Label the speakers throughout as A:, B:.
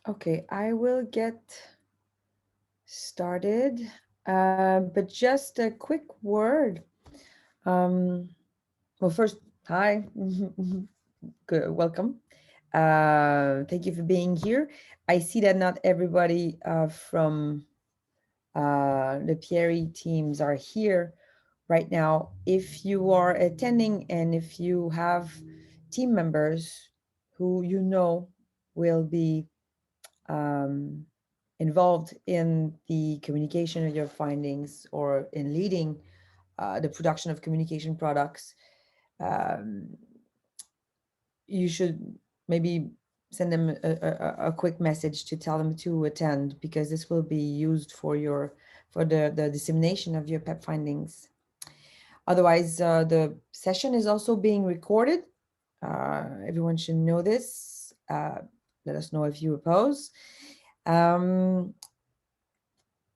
A: Okay, I will get started, but just a quick word. Well, first, hi, good, welcome. Thank you for being here. I see that not everybody from the PRE teams are here right now. If you are attending and if you have team members who you know will be um, involved in the communication of your findings or in leading the production of communication products, um, you should maybe send them a quick message to tell them to attend, because this will be used for the dissemination of your PEP findings. Otherwise, the session is also being recorded. Everyone should know this. Let us know if you oppose.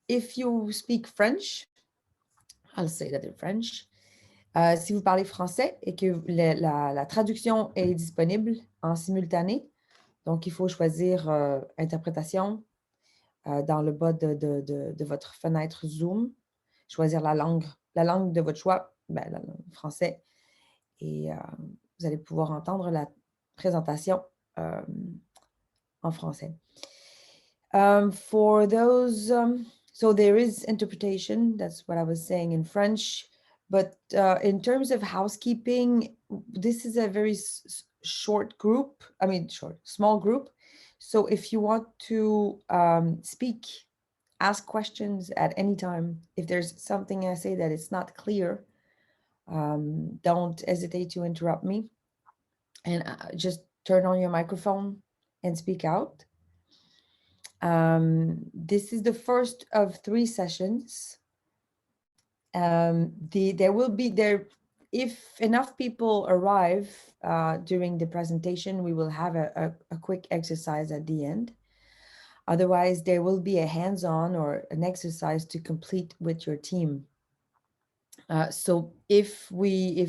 A: If you speak French, I'll say that in French. Si vous parlez français et que la traduction est disponible en simultané, donc il faut choisir interprétation dans le bas de votre fenêtre Zoom, choisir la langue de votre choix, ben, le français, et vous allez pouvoir entendre la présentation en français. For those, so there is interpretation, that's what I was saying in French, but in terms of housekeeping, this is a very short group, small group. So if you want to speak, ask questions at any time. If there's something I say that it's not clear, don't hesitate to interrupt me, and just turn on your microphone and speak out. This is the first of 3 sessions. There will be if enough people arrive during the presentation, we will have a quick exercise at the end. Otherwise, there will be a hands-on or an exercise to complete with your team. So if we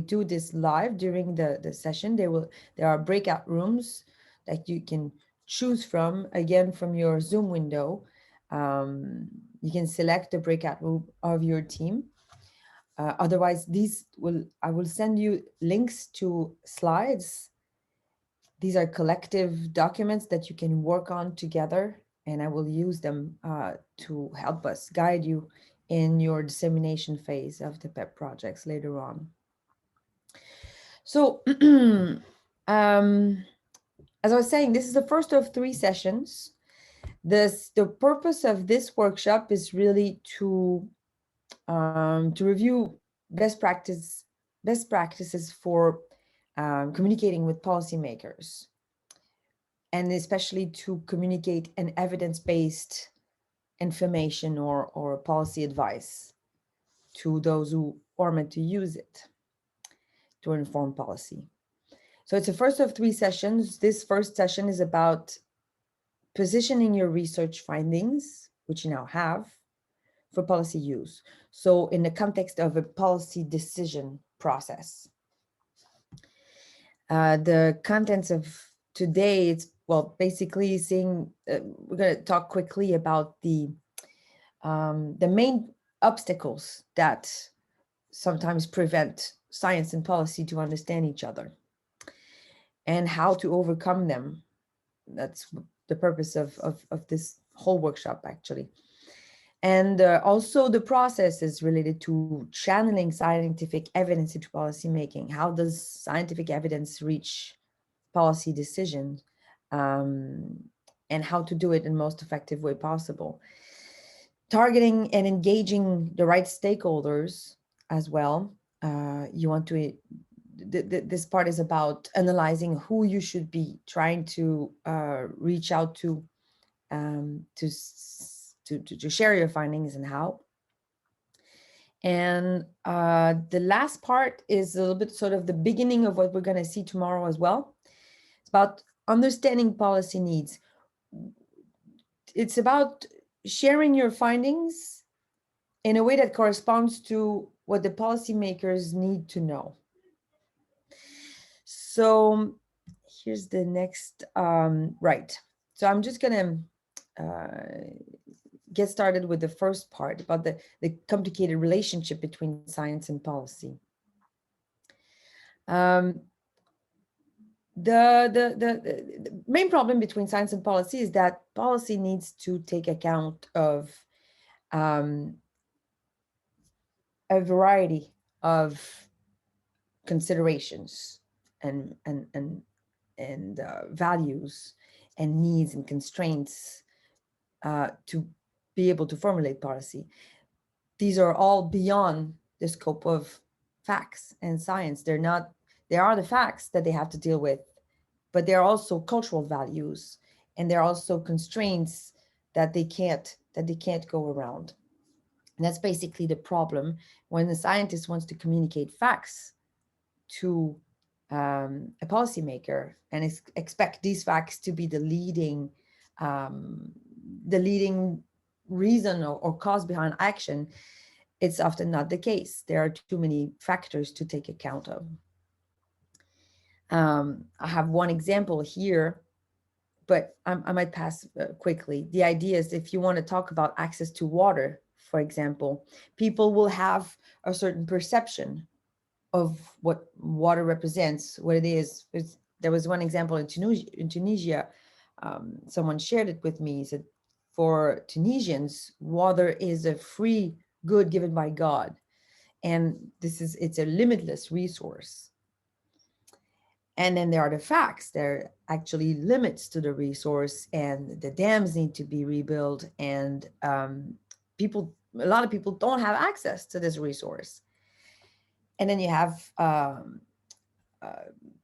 A: do this live during the session, there are breakout rooms that you can choose from, again, from your Zoom window. You can select the breakout room of your team. Otherwise, I will send you links to slides. These are collective documents that you can work on together, and I will use them to help us guide you in your dissemination phase of the PEP projects later on. So, as I was saying, this is the first of 3 sessions. The purpose of this workshop is really to review best practices for communicating with policymakers, and especially to communicate an evidence-based information or policy advice to those who are meant to use it to inform policy. So it's the first of 3 sessions. This first session is about positioning your research findings, which you now have, for policy use. So in the context of a policy decision process. The contents of today, it's, well, basically saying, we're going to talk quickly about the main obstacles that sometimes prevent science and policy to understand each other, and how to overcome them. That's the purpose of this whole workshop, actually. And also the processes related to channeling scientific evidence into policy making. How does scientific evidence reach policy decisions, and how to do it in the most effective way possible. Targeting and engaging the right stakeholders as well. You want to, this part is about analyzing who you should be trying to reach out to share your findings and how. And the last part is a little bit sort of the beginning of what we're going to see tomorrow as well. It's about understanding policy needs. It's about sharing your findings in a way that corresponds to what the policymakers need to know. So here's the next, right. So I'm just going to get started with the first part about the complicated relationship between science and policy. Um, the main problem between science and policy is that policy needs to take account of um, a variety of considerations and values and needs and constraints to be able to formulate policy. These are all beyond the scope of facts and science. They are the facts that they have to deal with, but there are also cultural values, and there are also constraints that they can't go around. And that's basically the problem when the scientist wants to communicate facts to a policymaker and expect these facts to be the leading reason or cause behind action. It's often not the case. There are too many factors to take account of. I have one example here, but I might pass quickly. The idea is, if you want to talk about access to water, for example, people will have a certain perception of what water represents, what it is. There was one example in Tunisia. Someone shared it with me. He said, for Tunisians, water is a free good given by God. And it's a limitless resource. And then there are the facts. There are actually limits to the resource, and the dams need to be rebuilt. And a lot of people don't have access to this resource. And then you have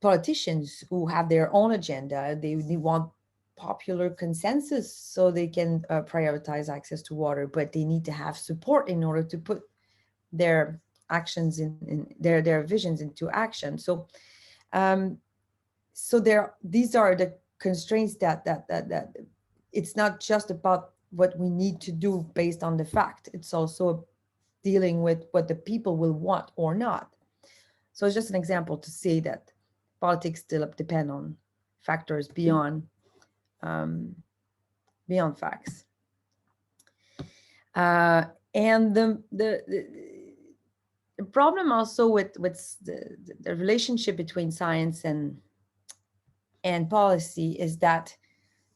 A: politicians who have their own agenda. They want popular consensus so they can prioritize access to water, but they need to have support in order to put their actions in their visions into action. So these are the constraints that it's not just about what we need to do based on the fact. It's also dealing with what the people will want or not. So it's just an example to say that politics still depend on factors beyond facts. And the problem also with the relationship between science and policy is that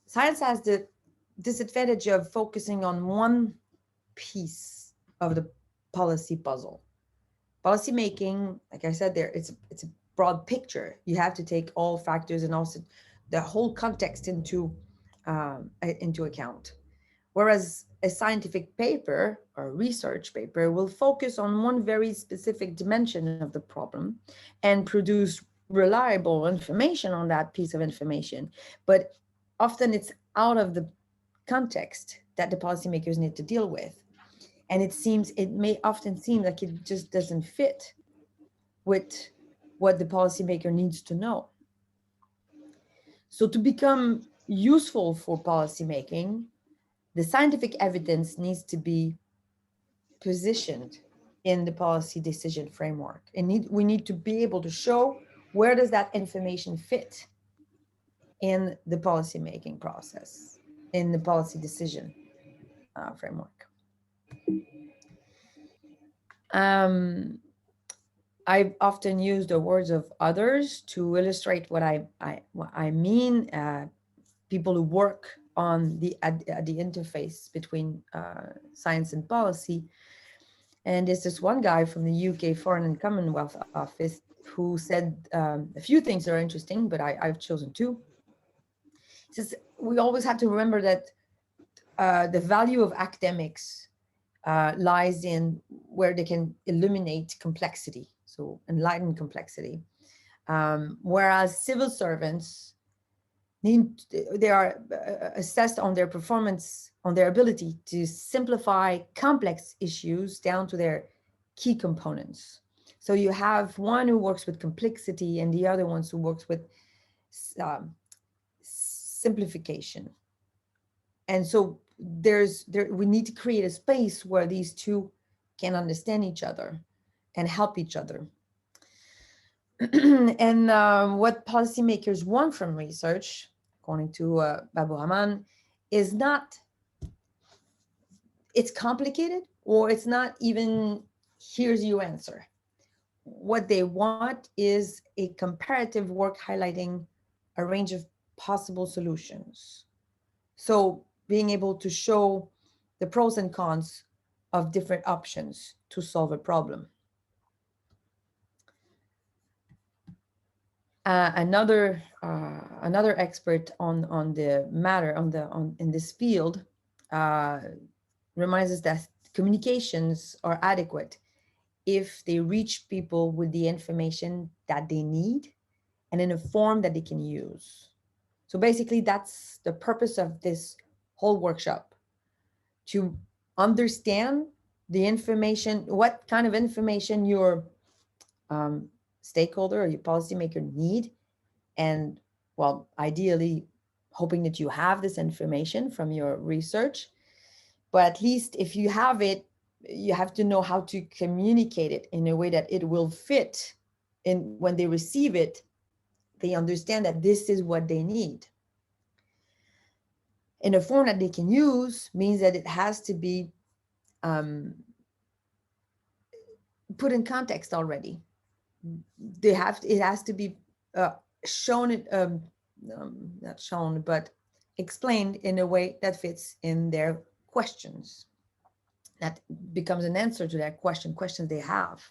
A: science has the disadvantage of focusing on one piece of the policy puzzle. Policy making, like I said, it's a broad picture. You have to take all factors and also the whole context into account. Whereas a scientific paper or research paper will focus on one very specific dimension of the problem and produce reliable information on that piece of information. But often it's out of the context that the policymakers need to deal with. And it may often seem like it just doesn't fit with what the policymaker needs to know. So to become useful for policymaking, the scientific evidence needs to be positioned in the policy decision framework. And we need to be able to show where does that information fit in the policymaking process, in the policy decision framework. I've often used the words of others to illustrate what I mean. People who work on at the interface between science and policy. And there's this one guy from the UK Foreign and Commonwealth Office who said a few things that are interesting, but I've chosen two. He says, we always have to remember that the value of academics lies in where they can illuminate complexity, so enlighten complexity. Whereas civil servants they are assessed on their performance, on their ability to simplify complex issues down to their key components. So you have one who works with complexity and the other ones who works with simplification. And so we need to create a space where these two can understand each other and help each other. And what policymakers want from research according to Babu Rahman, is not, it's complicated, or it's not even, here's your answer. What they want is a comparative work highlighting a range of possible solutions. So being able to show the pros and cons of different options to solve a problem. Another expert on the matter on in this field uh, reminds us that communications are adequate if they reach people with the information that they need and in a form that they can use. So basically, that's the purpose of this whole workshop, to understand the information, what kind of information your stakeholder or your policymaker need, and well, ideally hoping that you have this information from your research, but at least if you have it, you have to know how to communicate it in a way that it will fit, and when they receive it, they understand that this is what they need. In a form that they can use means that it has to be um, put in context already. It has to be shown, not shown, but explained in a way that fits in their questions, that becomes an answer to that questions they have.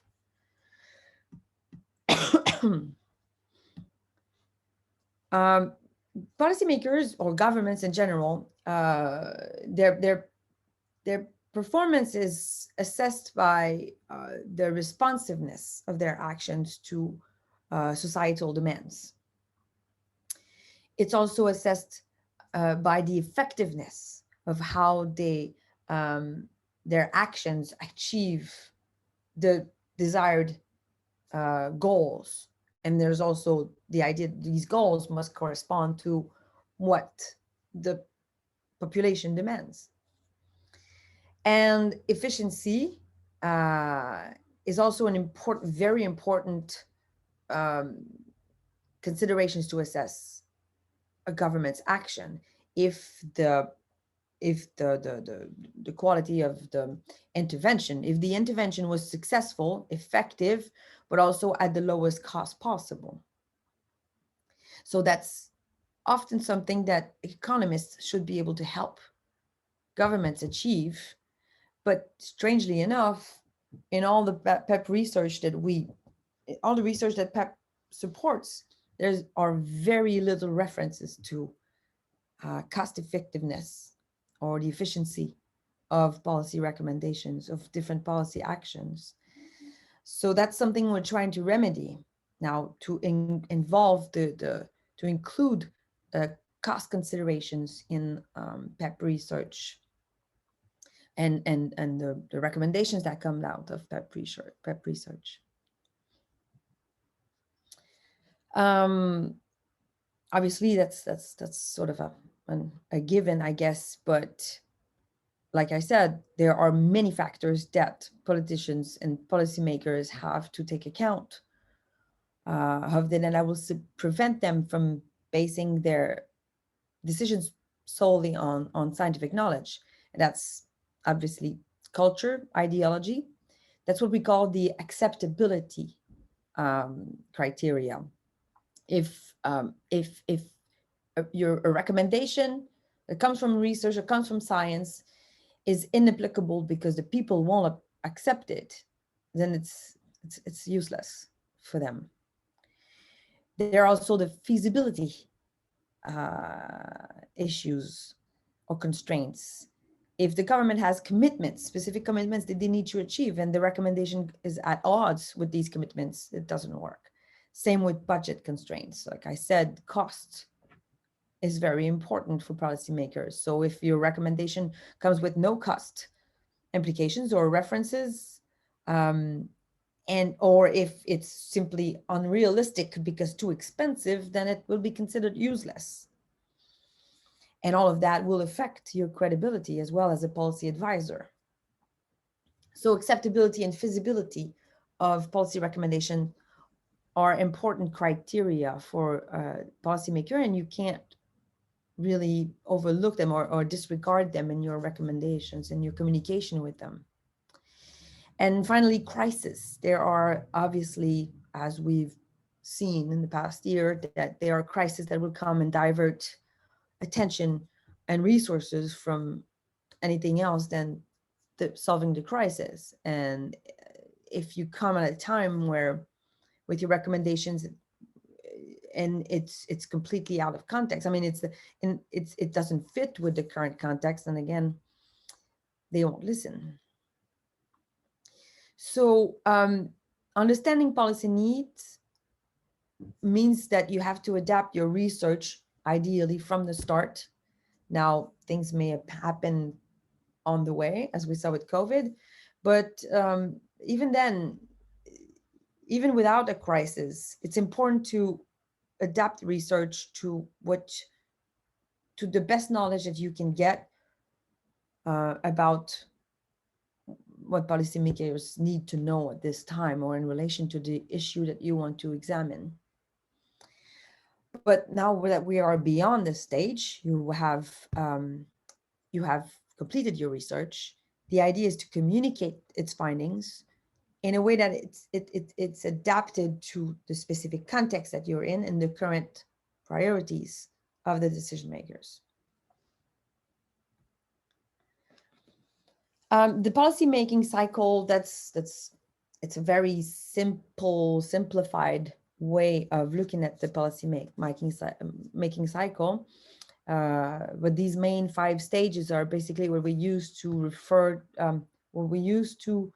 A: Policymakers or governments in general, their performance is assessed by the responsiveness of their actions to societal demands. It's also assessed by the effectiveness of how their actions achieve the desired goals. And there's also the idea that these goals must correspond to what the population demands. And efficiency is also an important, very important considerations to assess a government's action. If the quality of the intervention, if the intervention was successful, effective, but also at the lowest cost possible. So that's often something that economists should be able to help governments achieve. But strangely enough, in all the PEP research that all the research that PEP supports, there are very little references to cost effectiveness or the efficiency of policy recommendations, of different policy actions. So that's something we're trying to remedy now, to involve to include cost considerations in PEP research and the recommendations that come out of PEP research. Obviously, that's sort of a given, I guess, but like I said, there are many factors that politicians and policymakers have to take account of, then I will prevent them from basing their decisions solely on scientific knowledge. And that's obviously culture, ideology. That's what we call the acceptability criteria. If a recommendation that comes from research or comes from science is inapplicable because the people won't accept it, then it's useless for them. There are also the feasibility issues or constraints. If the government has commitments, specific commitments that they need to achieve, and the recommendation is at odds with these commitments, it doesn't work. Same with budget constraints. Like I said, cost is very important for policymakers. So if your recommendation comes with no cost implications or references, or if it's simply unrealistic because too expensive, then it will be considered useless. And all of that will affect your credibility as well as a policy advisor. So acceptability and feasibility of policy recommendation are important criteria for a policymaker, and you can't really overlook them or disregard them in your recommendations and your communication with them. And finally, crisis. There are obviously, as we've seen in the past year, that there are crises that will come and divert attention and resources from anything else than solving the crisis. And if you come at a time where, with your recommendations, and it's completely out of context. I mean, it doesn't fit with the current context, and again, they won't listen. So understanding policy needs means that you have to adapt your research ideally from the start. Now, things may happen on the way, as we saw with COVID, but even then, even without a crisis, it's important to adapt research to the best knowledge that you can get about what policymakers need to know at this time or in relation to the issue that you want to examine. But now that we are beyond this stage, you have completed your research. The idea is to communicate its findings in a way that it's adapted to the specific context that you're in and the current priorities of the decision makers. The policy-making cycle, it's a very simplified way of looking at the making cycle. But these main 5 stages are basically what we use to refer, what we use to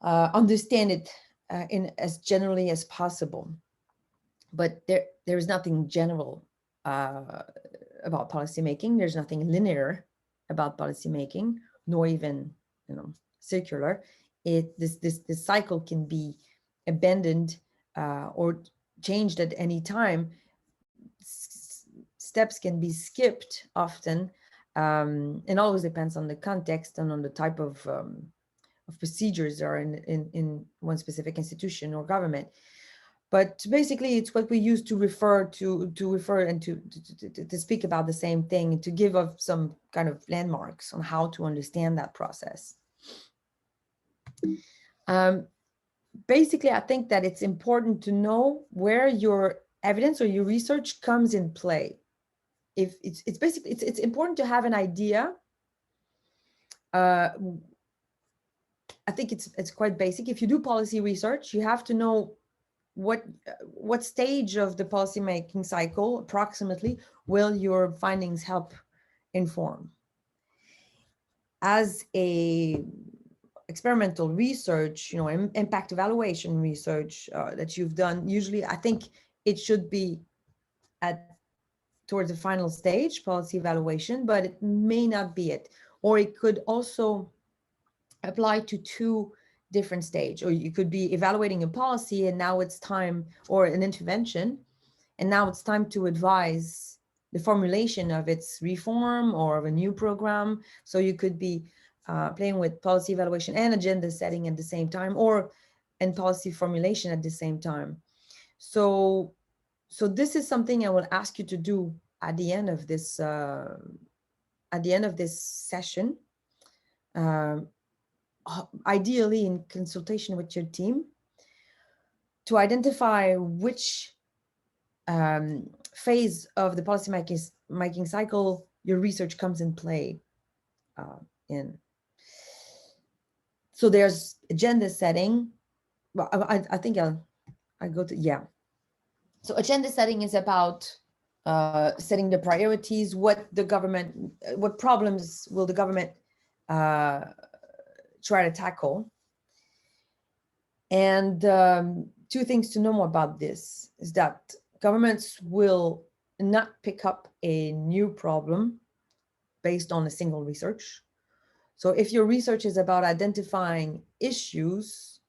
A: understand it in as generally as possible. But there is nothing general about policymaking. There's nothing linear about policymaking, nor even circular. This cycle can be abandoned or changed at any time. Steps can be skipped often, and always depends on the context and on the type of procedures that are in one specific institution or government. But basically, it's what we use to refer and to speak about the same thing, to give us some kind of landmarks on how to understand that process. Basically, I think that it's important to know where your evidence or your research comes in play. If it's important to have an idea. I think it's quite basic. If you do policy research, you have to know what stage of the policymaking cycle approximately will your findings help inform. As a experimental research, impact evaluation research that you've done, usually I think it should be towards the final stage, policy evaluation, but it may not be it. Or it could also apply to 2 different stage, or you could be evaluating a policy and now it's time, or an intervention, and now it's time to advise the formulation of its reform or of a new program. So you could be playing with policy evaluation and agenda setting at the same time, or and policy formulation at the same time. So this is something I will ask you to do at the end of this session. Ideally in consultation with your team, to identify which phase of the policy making cycle your research comes in play in. So there's agenda setting. Well, I think I go to, yeah. So agenda setting is about setting the priorities, what problems will the government try to tackle. And 2 things to know more about this is that governments will not pick up a new problem based on a single research. So if your research is about identifying issues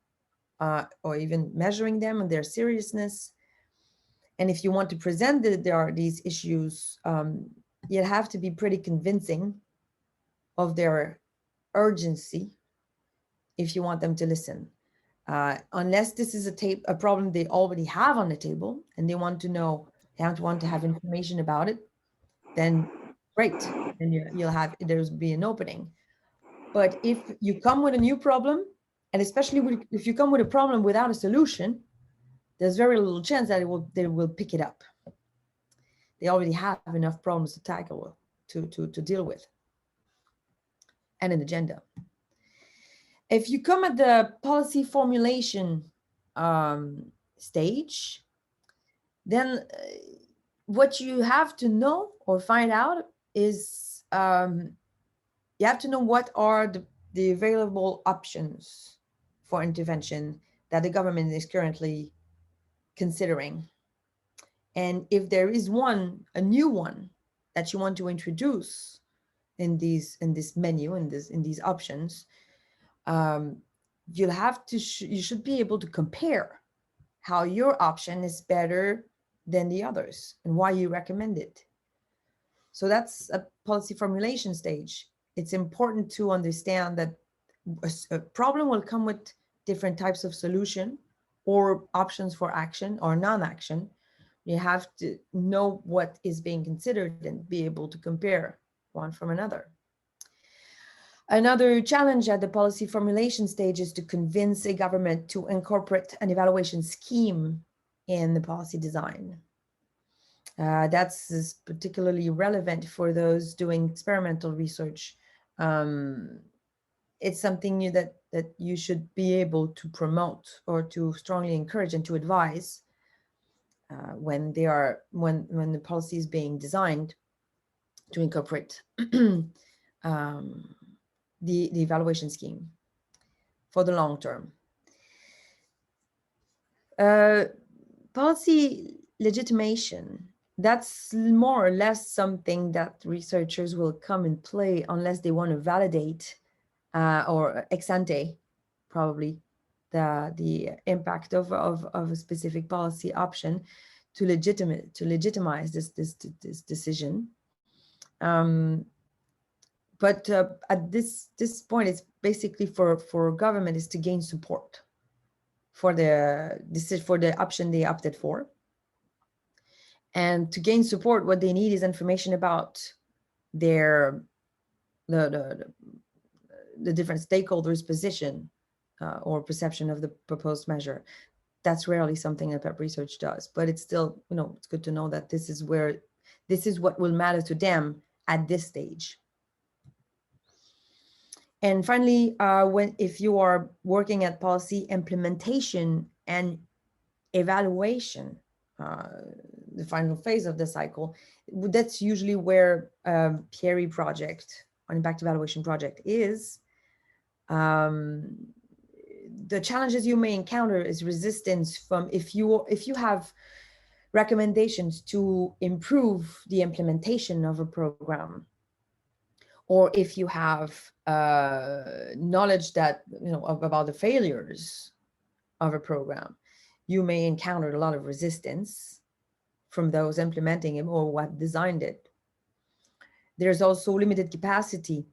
A: or even measuring them and their seriousness, and if you want to present that there are these issues, you have to be pretty convincing of their urgency if you want them to listen. Unless this is a problem they already have on the table and they want to know, they want to have information about it, then great, then there's be an opening. But if you come with a new problem, and especially if you come with a problem without a solution, there's very little chance that they will pick it up. They already have enough problems to tackle, to deal with, and an agenda. If you come at the policy formulation stage, then what you have to know or find out is you have to know what are the available options for intervention that the government is currently considering. And if there is a new one that you want to introduce in this menu, in these options, you'll have to you should be able to compare how your option is better than the others and why you recommend it. So that's a policy formulation stage. It's important to understand that a problem will come with different types of solution or options for action or non-action. You have to know what is being considered and be able to compare one from another. Another challenge at the policy formulation stage is to convince a government to incorporate an evaluation scheme in the policy design. That's particularly relevant for those doing experimental research. It's something that you should be able to promote or to strongly encourage and to advise when the policy is being designed to incorporate the evaluation scheme for the long term. Policy legitimation, that's more or less something that researchers will come and play unless they want to validate or ex ante, probably, the impact of a specific policy option to legitimize this decision. But at this point, it's basically for government is to gain support for the option they opted for. And to gain support, what they need is information about the different stakeholders' position or perception of the proposed measure. That's rarely something that PEP research does, but it's still, it's good to know that this is what will matter to them at this stage. And finally, if you are working at policy implementation and evaluation, the final phase of the cycle, that's usually where PERI project, or impact evaluation project, is. The challenges you may encounter is resistance from if you have recommendations to improve the implementation of a program, or if you have knowledge that about the failures of a program, you may encounter a lot of resistance from those implementing it or what designed it. There's also limited capacity,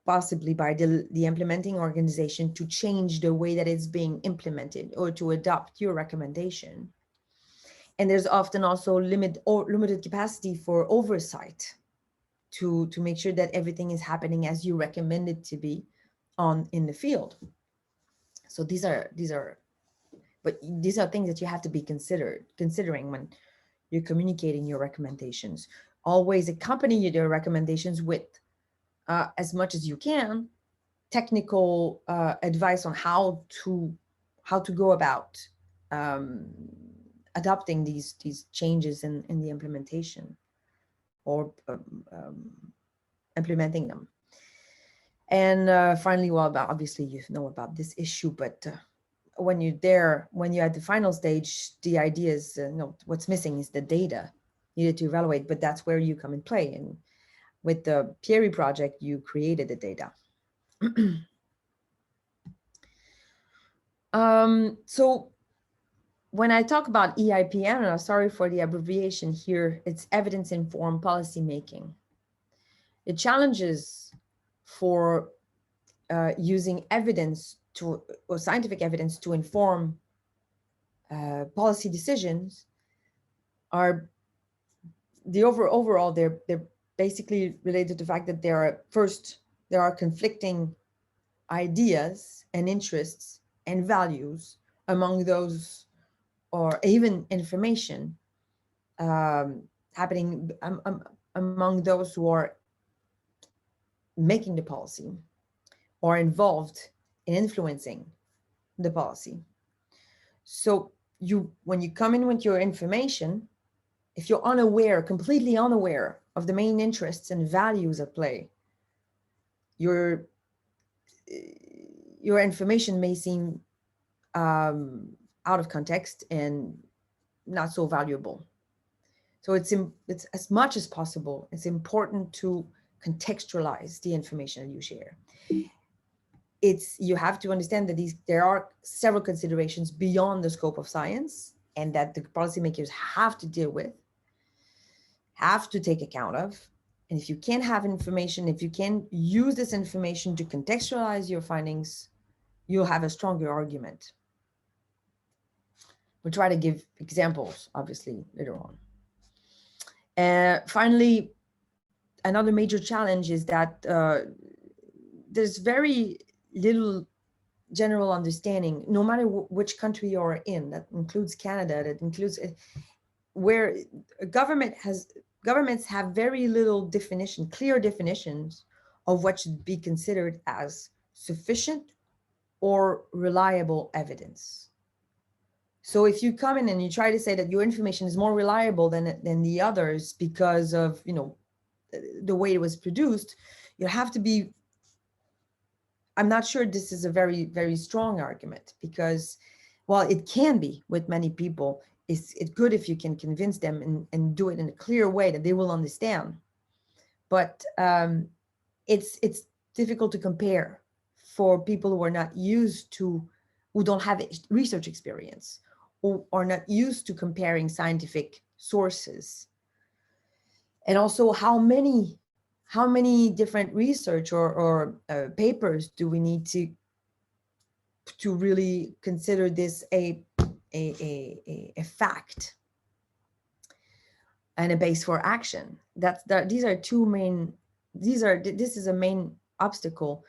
A: possibly by the implementing organization, to change the way that it's being implemented or to adopt your recommendation. And there's often also limited capacity for oversight to make sure that everything is happening as you recommend it to be in the field. So these are things that you have to be considering when you're communicating your recommendations. Always accompany your recommendations with, as much as you can, technical advice on how to go about adopting these changes in the implementation or implementing them. And finally, obviously you know about this issue, but when you're at the final stage, the idea is, what's missing is the data needed to evaluate, but that's where you come in play. And with the PERI project, you created the data. So when I talk about EIPN, sorry for the abbreviation here, it's evidence-informed policymaking. The challenges for using evidence or scientific evidence to inform policy decisions are overall, they're basically related to the fact that there are conflicting ideas and interests and values among those, or even information happening among those who are making the policy or involved in influencing the policy. So when you come in with your information, if you're unaware, completely unaware of the main interests and values at play, your information may seem out of context and not so valuable. So it's as much as possible, it's important to contextualize the information you share. You have to understand that there are several considerations beyond the scope of science, and that the policymakers have to deal with, have to take account of. And if you can't have information, if you can use this information to contextualize your findings, you'll have a stronger argument. We'll try to give examples, obviously, later on. Finally, another major challenge is that there's very little general understanding, no matter which country you're in. That includes Canada, that includes where governments have very little clear definitions of what should be considered as sufficient or reliable evidence. So if you come in and you try to say that your information is more reliable than the others because of, the way it was produced, you have to be, I'm not sure this is a very, very strong argument, because while it can be with many people, it's good if you can convince them and do it in a clear way that they will understand. But it's difficult to compare for people who are not used to, who don't have research experience, or are not used to comparing scientific sources. And also, how many different research or papers do we need to really consider this a fact and a base for action? This is a main obstacle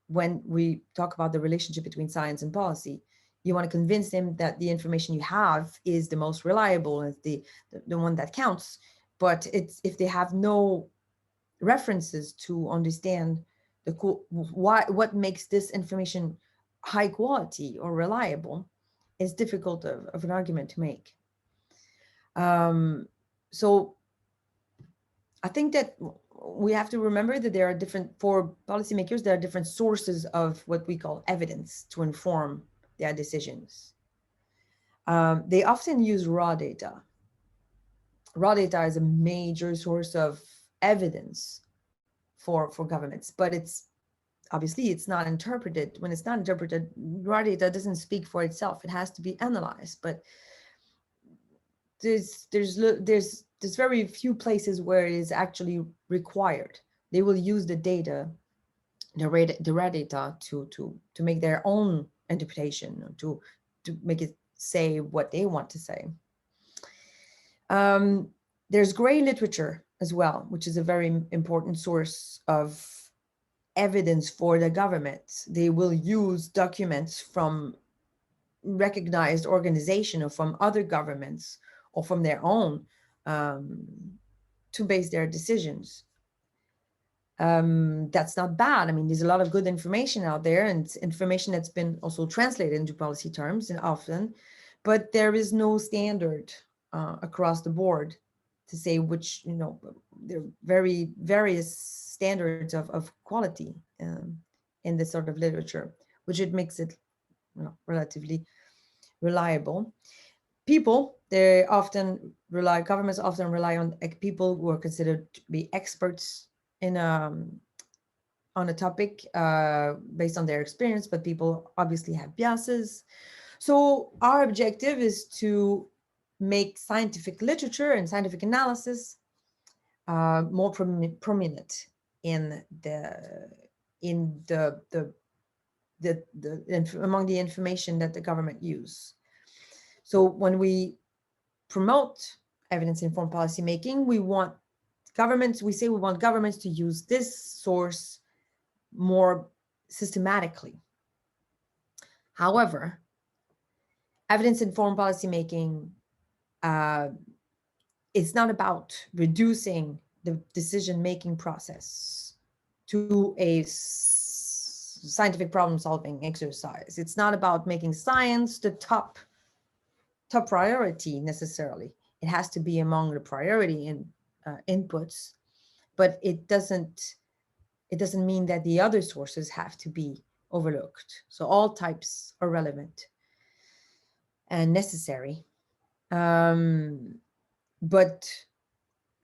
A: when we talk about the relationship between science and policy. You want to convince them that the information you have is the most reliable, and the one that counts. But if they have no references to understand what makes this information high quality or reliable, it's difficult of an argument to make. So I think that we have to remember that for policymakers, there are different sources of what we call evidence to inform their decisions. They often use raw data. Raw data is a major source of evidence for governments, but it's not interpreted. When it's not interpreted, raw data doesn't speak for itself. It has to be analyzed. But there's very few places where it is actually required. They will use the data, the raw data, to make their own interpretation, to make it say what they want to say. There's gray literature as well, which is a very important source of evidence for the government. They will use documents from recognized organizations or from other governments or from their own to base their decisions. That's not bad. I mean, there's a lot of good information out there, and information that's been also translated into policy terms and often, but there is no standard across the board to say which, there are very various standards of quality in this sort of literature, which it makes it relatively reliable. Governments often rely on people who are considered to be experts on a topic based on their experience, but people obviously have biases. So our objective is to make scientific literature and scientific analysis more prominent in among the information that the government use. So when we promote evidence-informed policymaking, we want governments, we say we want governments to use this source more systematically. However, evidence-informed policymaking, it's not about reducing the decision-making process to a scientific problem-solving exercise. It's not about making science the top priority necessarily. It has to be among the priority inputs, but it doesn't mean that the other sources have to be overlooked. So all types are relevant and necessary. But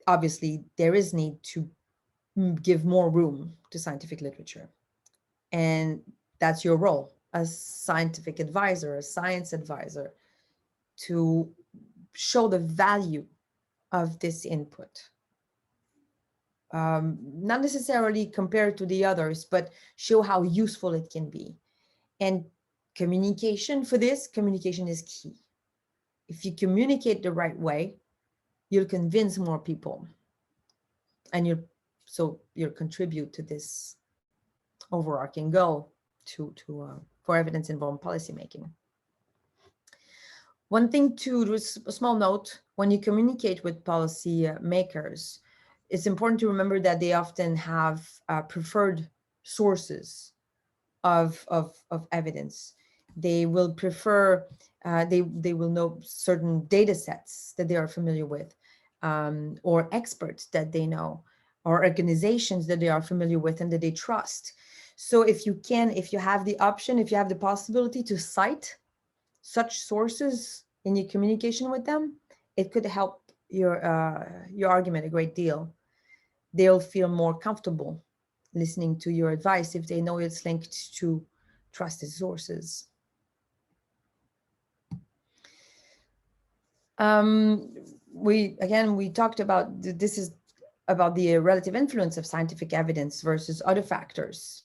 A: obviously there is need to give more room to scientific literature. And that's your role as scientific advisor, a science advisor, to show the value of this input. Not necessarily compared to the others, but show how useful it can be. And communication is key. If you communicate the right way, you'll convince more people, and you'll contribute to this overarching goal for evidence-informed policymaking. One thing a small note, when you communicate with policy makers, it's important to remember that they often have preferred sources of evidence. They will prefer, they will know certain data sets that they are familiar with, or experts that they know, or organizations that they are familiar with and that they trust. So if you have the option, if you have the possibility to cite such sources in your communication with them, it could help your argument a great deal. They'll feel more comfortable listening to your advice if they know it's linked to trusted sources. We talked about, this is about the relative influence of scientific evidence versus other factors.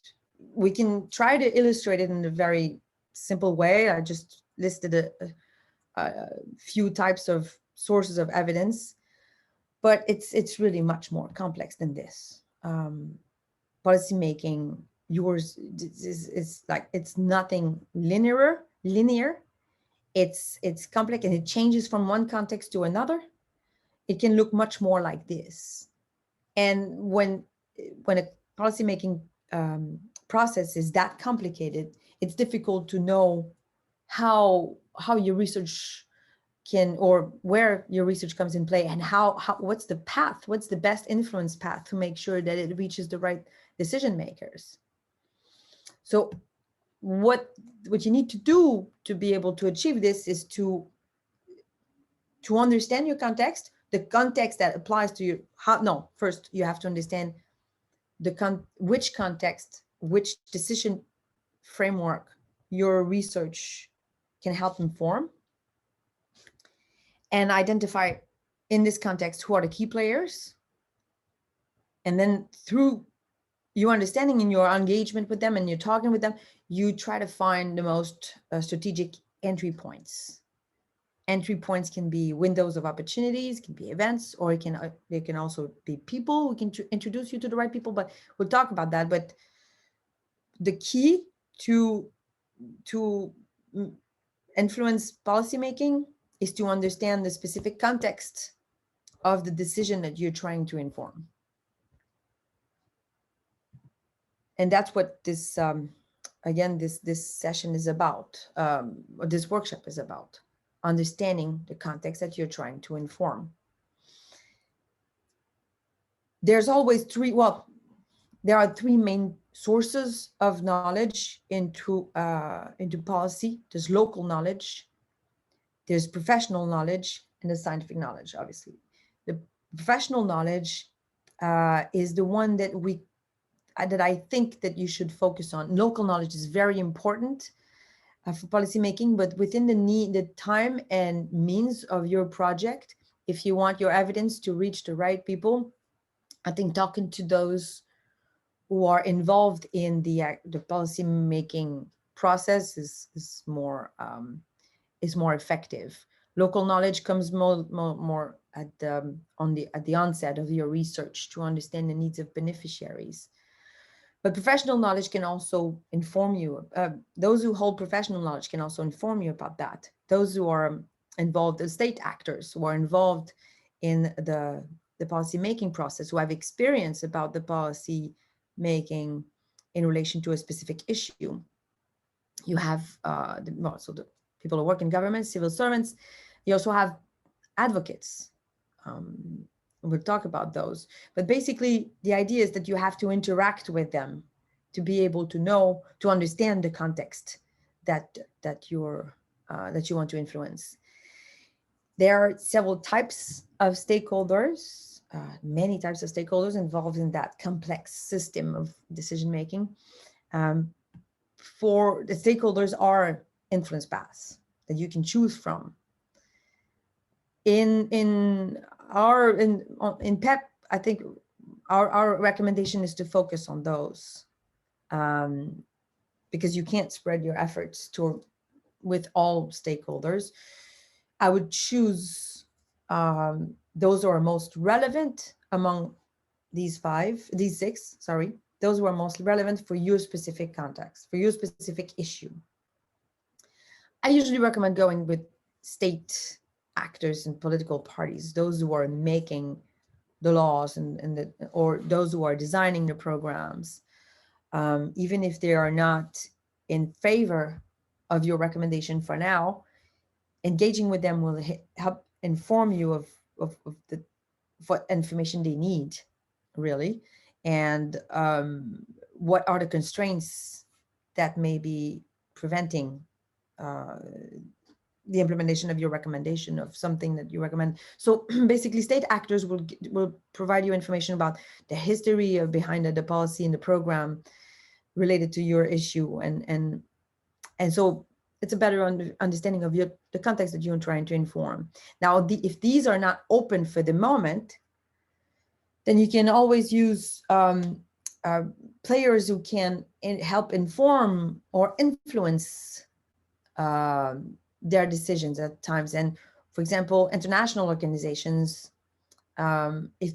A: We can try to illustrate it in a very simple way. I just listed a few types of sources of evidence, but it's really much more complex than this. Policymaking, yours is like, it's nothing linear. It's complex, and it changes from one context to another. It can look much more like this. And when a policymaking process is that complicated, it's difficult to know how your research can, or where your research comes in play, and what's the path, what's the best influence path to make sure that it reaches the right decision makers. So what you need to do to be able to achieve this is to understand your context, the context that applies to you. First you have to understand which context, which decision framework your research can help inform, and identify in this context who are the key players. And then through your understanding and your engagement with them and you're talking with them, you try to find the most strategic entry points. Entry points can be windows of opportunities, can be events, or they can also be people who can introduce you to the right people, but we'll talk about that. But the key to influence policymaking is to understand the specific context of the decision that you're trying to inform. And that's what this, again, this session is about, or this workshop is about, understanding the context that you're trying to inform. There's always there are three main sources of knowledge into policy. There's local knowledge, there's professional knowledge, and there's scientific knowledge, obviously. The professional knowledge is the one that I think that you should focus on. Local knowledge is very important for policymaking, but within the time and means of your project, if you want your evidence to reach the right people, I think talking to those who are involved in the policymaking process is more effective. Local knowledge comes more at the onset of your research to understand the needs of beneficiaries. But professional knowledge can also inform you. Those who hold professional knowledge can also inform you about that. Those who are involved, the state actors who are involved in the policy making process, who have experience about the policy making in relation to a specific issue. You have so the people who work in government, civil servants. You also have advocates. Um, we'll talk about those. But basically, the idea is that you have to interact with them to be able to know, to understand the context that you want to influence. There are several types of stakeholders, many types of stakeholders involved in that complex system of decision making. For the stakeholders are influence paths that you can choose from. In PEP, I think our recommendation is to focus on those, because you can't spread your efforts with all stakeholders. I would choose those who are most relevant among these six, those who are most relevant for your specific context, for your specific issue. I usually recommend going with state actors and political parties, those who are making the laws or those who are designing the programs, even if they are not in favor of your recommendation for now. Engaging with them will help inform you of what information they need, really, and what are the constraints that may be preventing the implementation of your recommendation, of something that you recommend. So basically, state actors will provide you information about the history behind the policy and the program related to your issue, and so it's a better understanding of the context that you're trying to inform. Now, if these are not open for the moment, then you can always use players who can help inform or influence their decisions at times. And for example, international organizations, if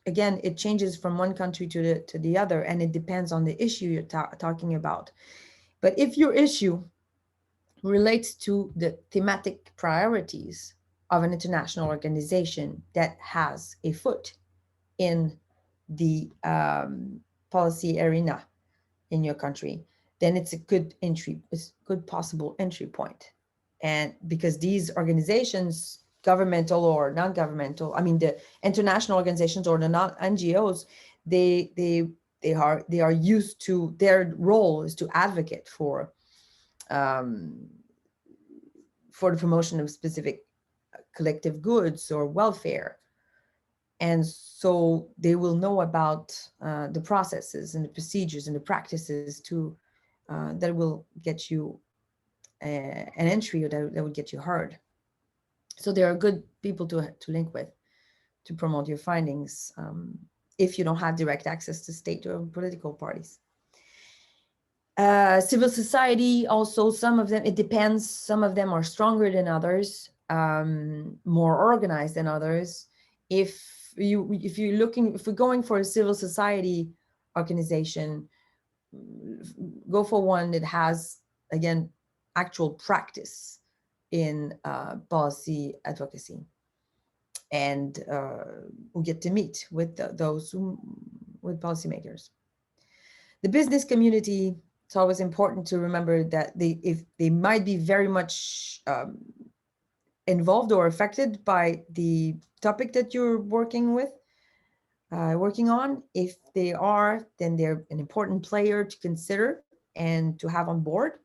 A: it changes from one country to the other, and it depends on the issue you're talking about. But if your issue relates to the thematic priorities of an international organization that has a foot in the policy arena in your country, then it's a good possible entry point. And because these organizations, governmental or non-governmental, I mean the international organizations or the non-NGOs, they are used to, their role is to advocate for the promotion of specific collective goods or welfare. And so they will know about the processes and the procedures and the practices that will get you an entry, or that will get you heard. So they are good people to link with to promote your findings, if you don't have direct access to state or political parties. Civil society, also, some of them, it depends. Some of them are stronger than others, more organized than others. If we're going for a civil society organization, go for one that has, again, actual practice in policy advocacy, and we get to meet with with policymakers. The business community, it's always important to remember that if they might be very much involved or affected by the topic that you're working on. If they are, then they're an important player to consider and to have on board,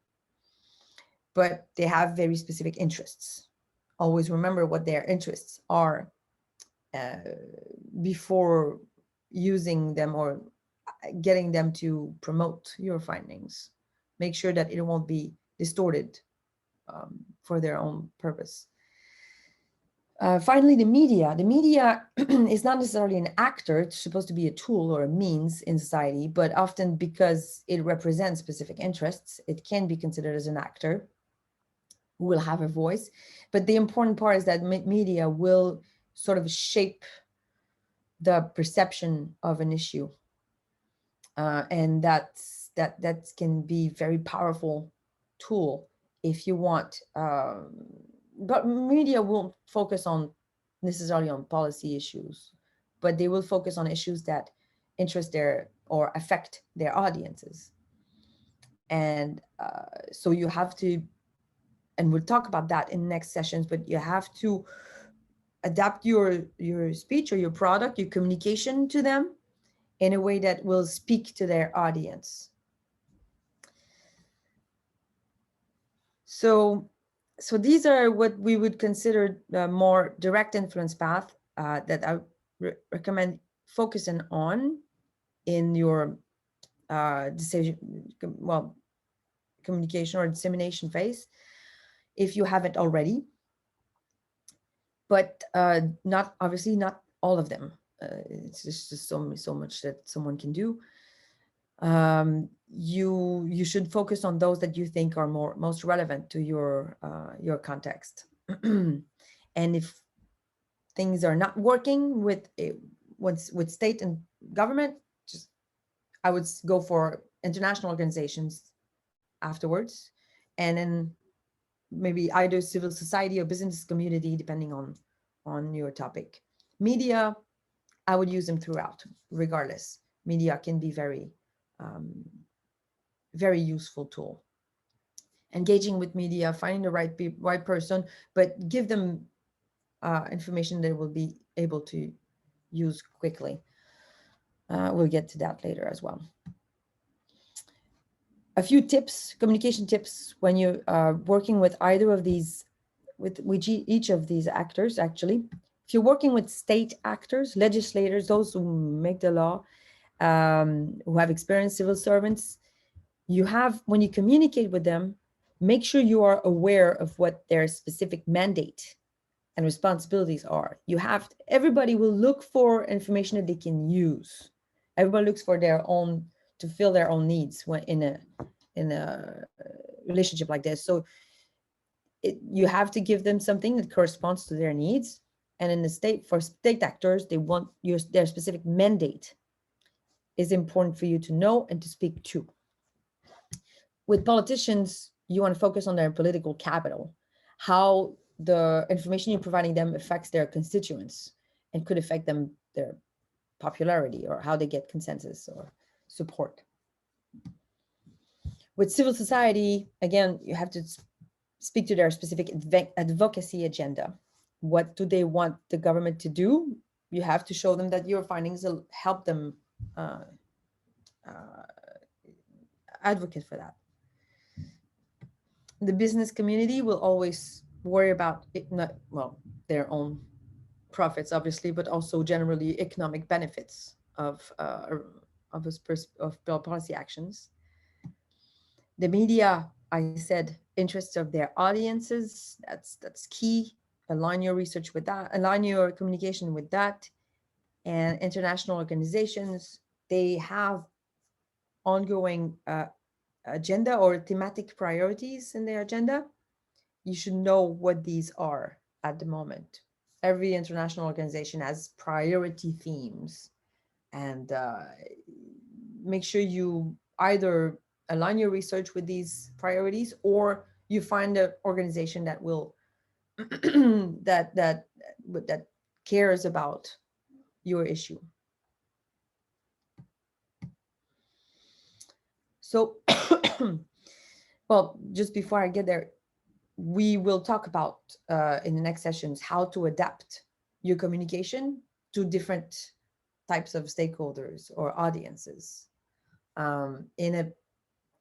A: but they have very specific interests. Always remember what their interests are before using them or getting them to promote your findings. Make sure that it won't be distorted for their own purpose. Finally, the media. The media is not necessarily an actor. It's supposed to be a tool or a means in society, but often because it represents specific interests, it can be considered as an actor. who will have a voice. But the important part is that media will sort of shape the perception of an issue. And that can be very powerful tool if you want. But media won't focus on necessarily on policy issues, but they will focus on issues that interest their or affect their audiences. And so you have to, and we'll talk about that in next sessions, but you have to adapt your speech or your product, your communication to them in a way that will speak to their audience. So these are what we would consider the more direct influence path that I recommend focusing on in your communication or dissemination phase, if you haven't already. But not obviously not all of them. It's just so much that someone can do. You should focus on those that you think are most relevant to your context. And if things are not working with state and government, just I would go for international organizations afterwards, and then maybe either civil society or business community, depending on your topic. Media, I would use them throughout, regardless. Media can be very useful tool. Engaging with media, finding the right person, but give them information they will be able to use quickly. We'll get to that later as well. A few tips, communication tips, when you are working with either of these, with each of these actors, actually. If you're working with state actors, legislators, those who make the law, who have experienced civil servants, when you communicate with them, make sure you are aware of what their specific mandate and responsibilities are. Everybody will look for information that they can use. Everybody looks for to fill their own needs when in a relationship like this. So you have to give them something that corresponds to their needs. And for state actors, they want their specific mandate is important for you to know and to speak to. With politicians, you want to focus on their political capital, how the information you're providing them affects their constituents and could affect their popularity, or how they get consensus or support. With civil society, again, you have to speak to their specific advocacy agenda. What do they want the government to do? You have to show them that your findings will help them advocate for that. The business community will always worry about their own profits, obviously, but also generally economic benefits of policy actions. The media, I said, interests of their audiences. That's key. Align your research with that. Align your communication with that. And international organizations, they have ongoing agenda or thematic priorities in their agenda. You should know what these are at the moment. Every international organization has priority themes, and make sure you either align your research with these priorities, or you find an organization that will that cares about your issue. So, well, just before I get there, we will talk about in the next sessions how to adapt your communication to different types of stakeholders or audiences in an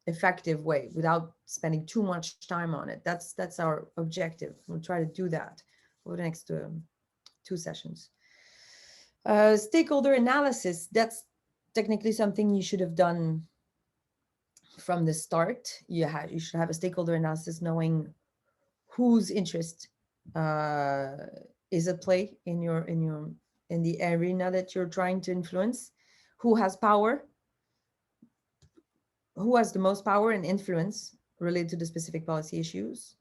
A: effective way without spending too much time on it. That's our objective. We'll try to do that over the next two sessions. Stakeholder analysis, that's technically something you should have done from the start. You should have a stakeholder analysis, knowing whose interest is at play in the arena that you're trying to influence, who has power, who has the most power and influence related to the specific policy issues,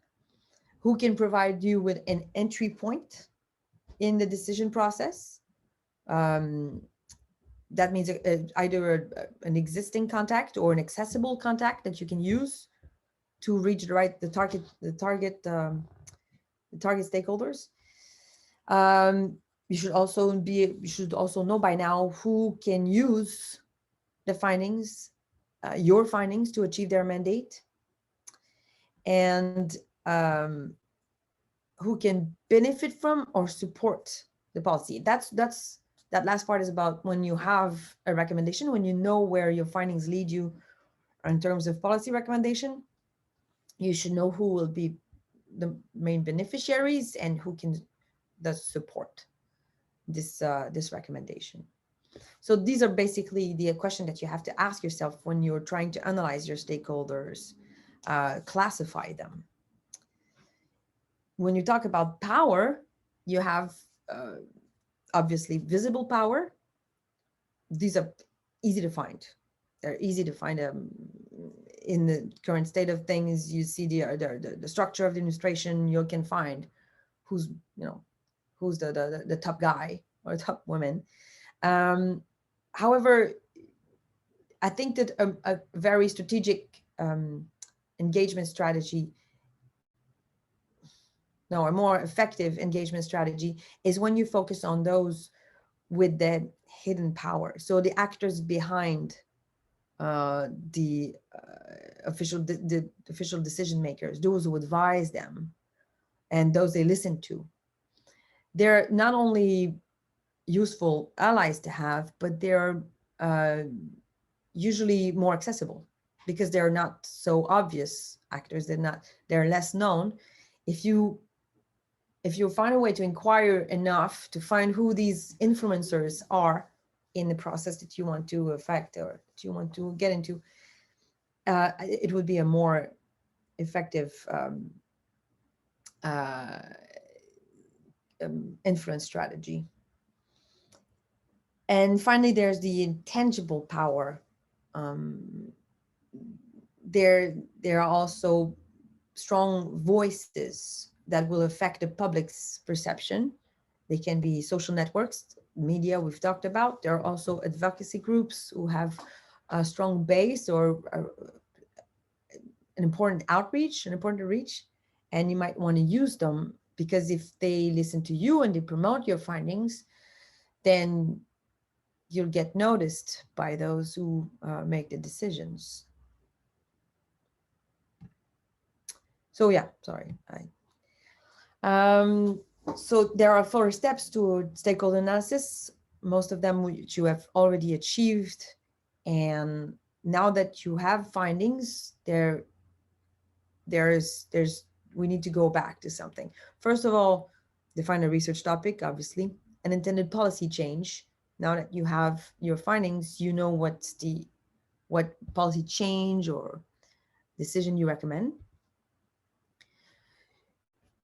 A: who can provide you with an entry point in the decision process. That means either an existing contact or an accessible contact that you can use to reach the target stakeholders. You should also know by now who can use the findings, your findings, to achieve their mandate, and who can benefit from or support the policy. That last part is about when you have a recommendation, when you know where your findings lead you in terms of policy recommendation, you should know who will be the main beneficiaries and who can support this recommendation. So these are basically the question that you have to ask yourself when you're trying to analyze your stakeholders, classify them. When you talk about power, you have obviously visible power. These are easy to find. They're easy to find. In the current state of things, you see the structure of the administration. You can find who's the top guy or top woman. However, I think that a very strategic engagement strategy, no, a more effective engagement strategy is when you focus on those with the hidden power. So the actors behind the official decision makers, those who advise them and those they listen to. They're not only useful allies to have, but they're usually more accessible because they're not so obvious actors. They're less known. If you find a way to inquire enough to find who these influencers are in the process that you want to affect or that you want to get into, it would be a more effective influence strategy. And finally, there's the intangible power. There are also strong voices that will affect the public's perception. They can be social networks, media we've talked about. There are also advocacy groups who have a strong base or an important outreach, an important reach, and you might want to use them because if they listen to you and they promote your findings, then you'll get noticed by those who make the decisions. So yeah, sorry. So there are 4 steps to stakeholder analysis, most of them which you have already achieved. And now that you have findings, we need to go back to something. First of all, define a research topic, obviously, an intended policy change. Now that you have your findings, you know what policy change or decision you recommend.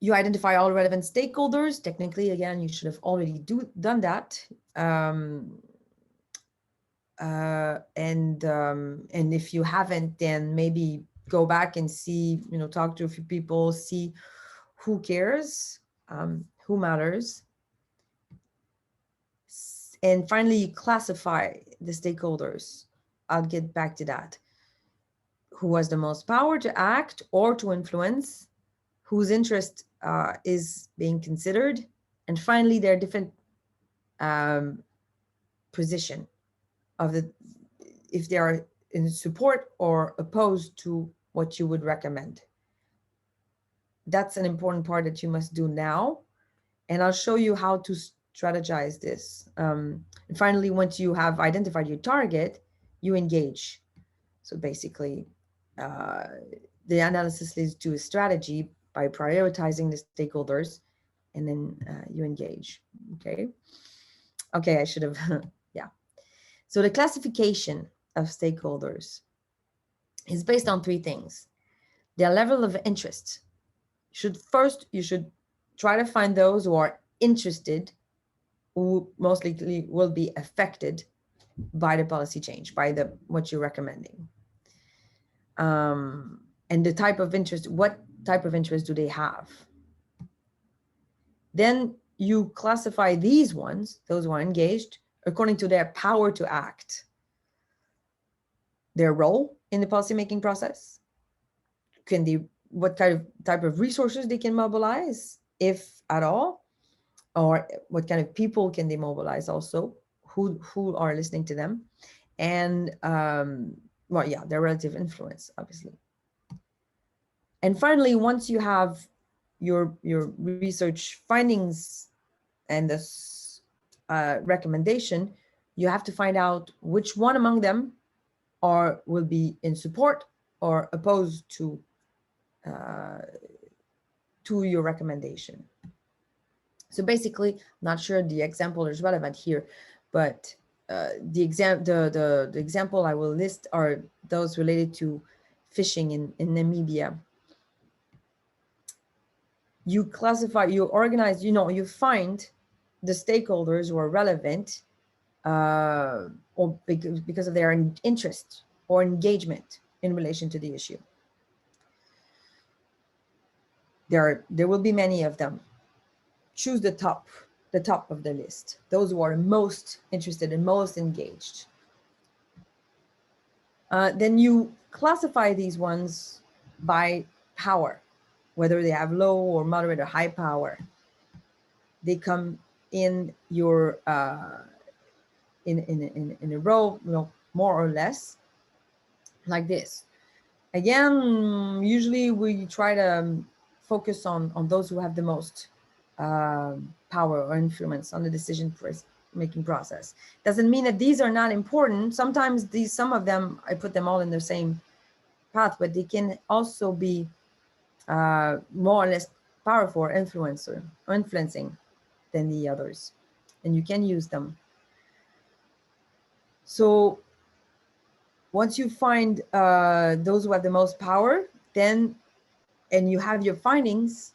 A: You identify all relevant stakeholders. Technically, again, you should have already done that. And if you haven't, then maybe go back and see, talk to a few people, see who cares, who matters. And finally, you classify the stakeholders. I'll get back to that. Who has the most power to act or to influence, whose interest is being considered, and finally, their different position of if they are in support or opposed to what you would recommend. That's an important part that you must do now, and I'll show you how to strategize this. And finally, once you have identified your target, you engage. So basically, the analysis leads to a strategy by prioritizing the stakeholders, and then you engage. Okay, I should have, yeah. So the classification of stakeholders is based on 3 things. Their level of interest. You should try to find those who are interested, who most likely will be affected by the policy change, by what you're recommending. And the type of interest, what type of interest do they have? Then you classify these ones, those who are engaged, according to their power to act, their role in the policymaking process, what type of resources they can mobilize, if at all, or what kind of people can they mobilize also, who are listening to them, and well, yeah, their relative influence, obviously. And finally, once you have your research findings and this recommendation, you have to find out which one among them will be in support or opposed to your recommendation. So basically, not sure the example is relevant here, but the example I will list are those related to fishing in Namibia. You classify, you organize, you find the stakeholders who are relevant or because of their interest or engagement in relation to the issue. There will be many of them. Choose the top of the list, those who are most interested and most engaged. Then you classify these ones by power, whether they have low or moderate or high power. They come in your in a row, more or less, like this. Again, usually we try to focus on those who have the most power or influence on the decision-making process. Doesn't mean that these are not important. Sometimes some of them, I put them all in the same path, but they can also be more or less powerful or influencing than the others, and you can use them. So once you find those who have the most power, and you have your findings,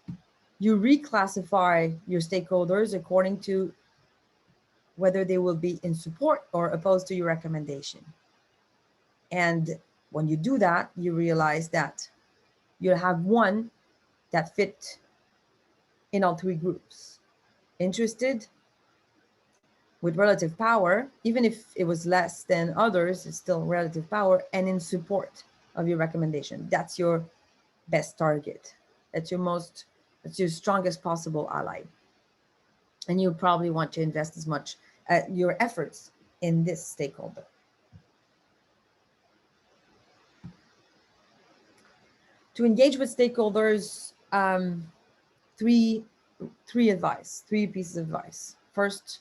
A: you reclassify your stakeholders according to whether they will be in support or opposed to your recommendation. And when you do that, you realize that you'll have one that fit in all three groups: interested, with relative power, even if it was less than others, it's still relative power, and in support of your recommendation. That's your best target. That's your strongest possible ally. And you probably want to invest as much your efforts in this stakeholder. To engage with stakeholders, three pieces of advice. First,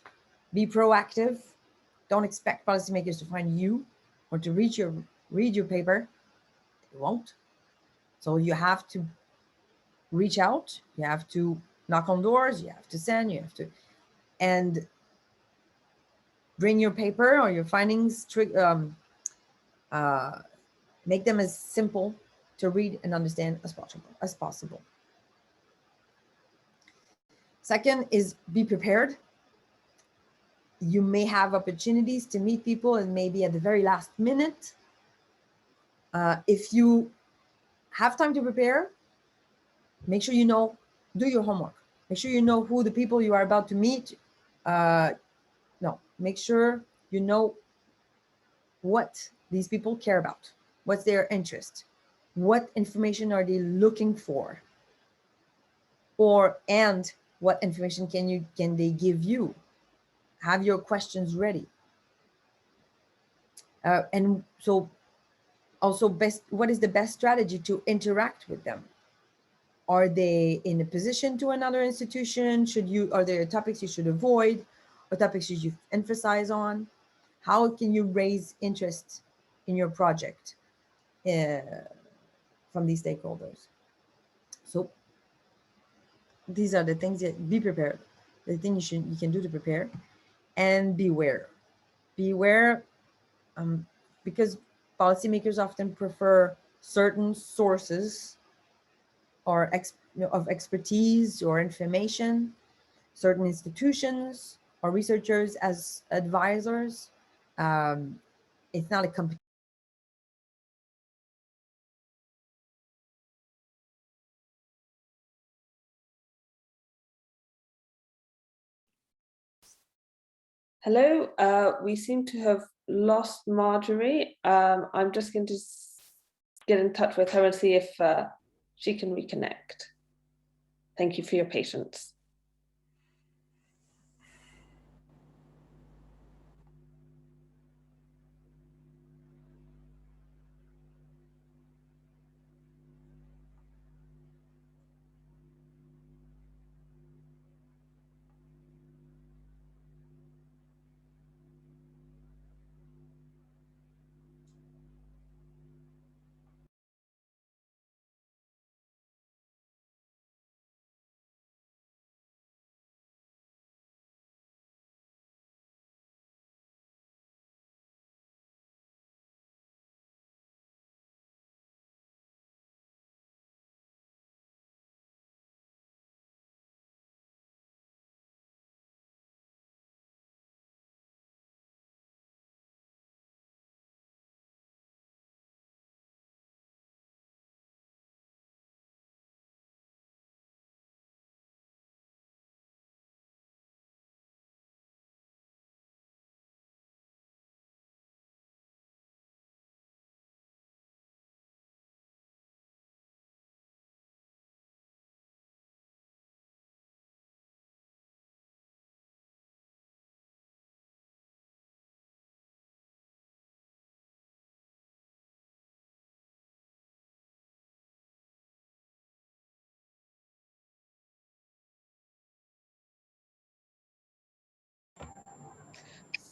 A: be proactive. Don't expect policymakers to find you or to read your paper. They won't. So you have to reach out. You have to knock on doors. You have to send. You have to, and bring your paper or your findings. Make them as simple to read and understand as possible. Second is be prepared. You may have opportunities to meet people, and maybe at the very last minute. If you have time to prepare, make sure do your homework. Make sure you know who the people you are about to meet. Make sure you know what these people care about. What's their interest? What information are they looking for? And what information can they give you? Have your questions ready. And so also what is the best strategy to interact with them? Are they in a position to another institution? Are there topics you should avoid, or topics should you emphasize on? How can you raise interest in your project from these stakeholders? So these are the things that be prepared. The things you can do to prepare, and beware. Beware, because policymakers often prefer certain sources or of expertise or information, certain institutions or researchers as advisors. It's not a competition.
B: Hello, we seem to have lost Marjorie. I'm just going to get in touch with her and see if she can reconnect. Thank you for your patience.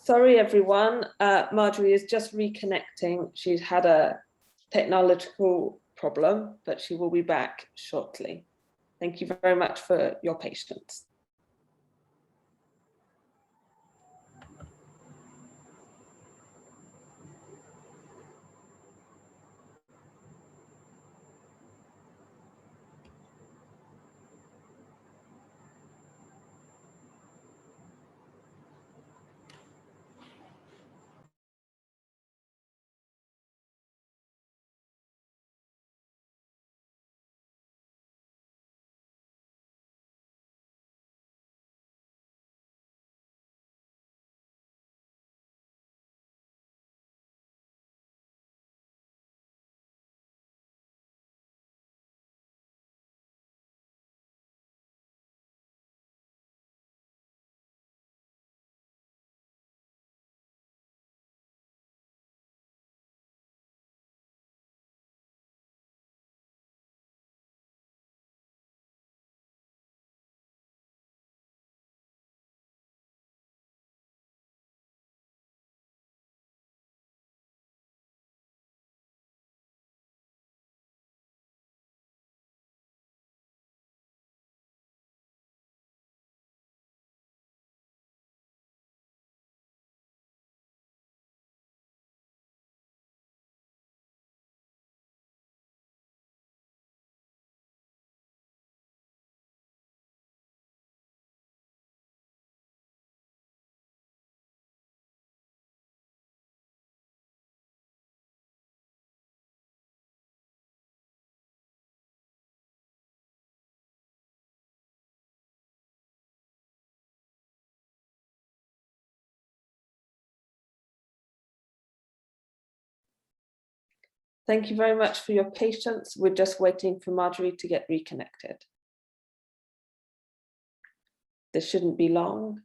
B: Sorry, everyone. Marjorie is just reconnecting. She's had a technological problem, but she will be back shortly. Thank you very much for your patience. Thank you very much for your patience. We're just waiting for Marjorie to get reconnected. This shouldn't be long.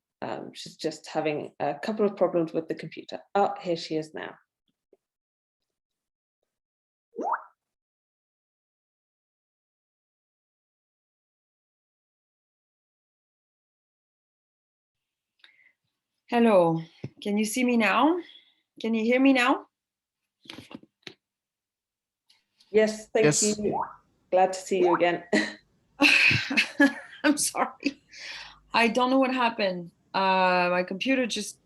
B: She's just having a couple of problems with the computer. Oh, here she is now.
A: Hello, can you see me now? Can you hear me now?
B: Yes, thank you. Glad to see you again.
A: I'm sorry. I don't know what happened. My computer just,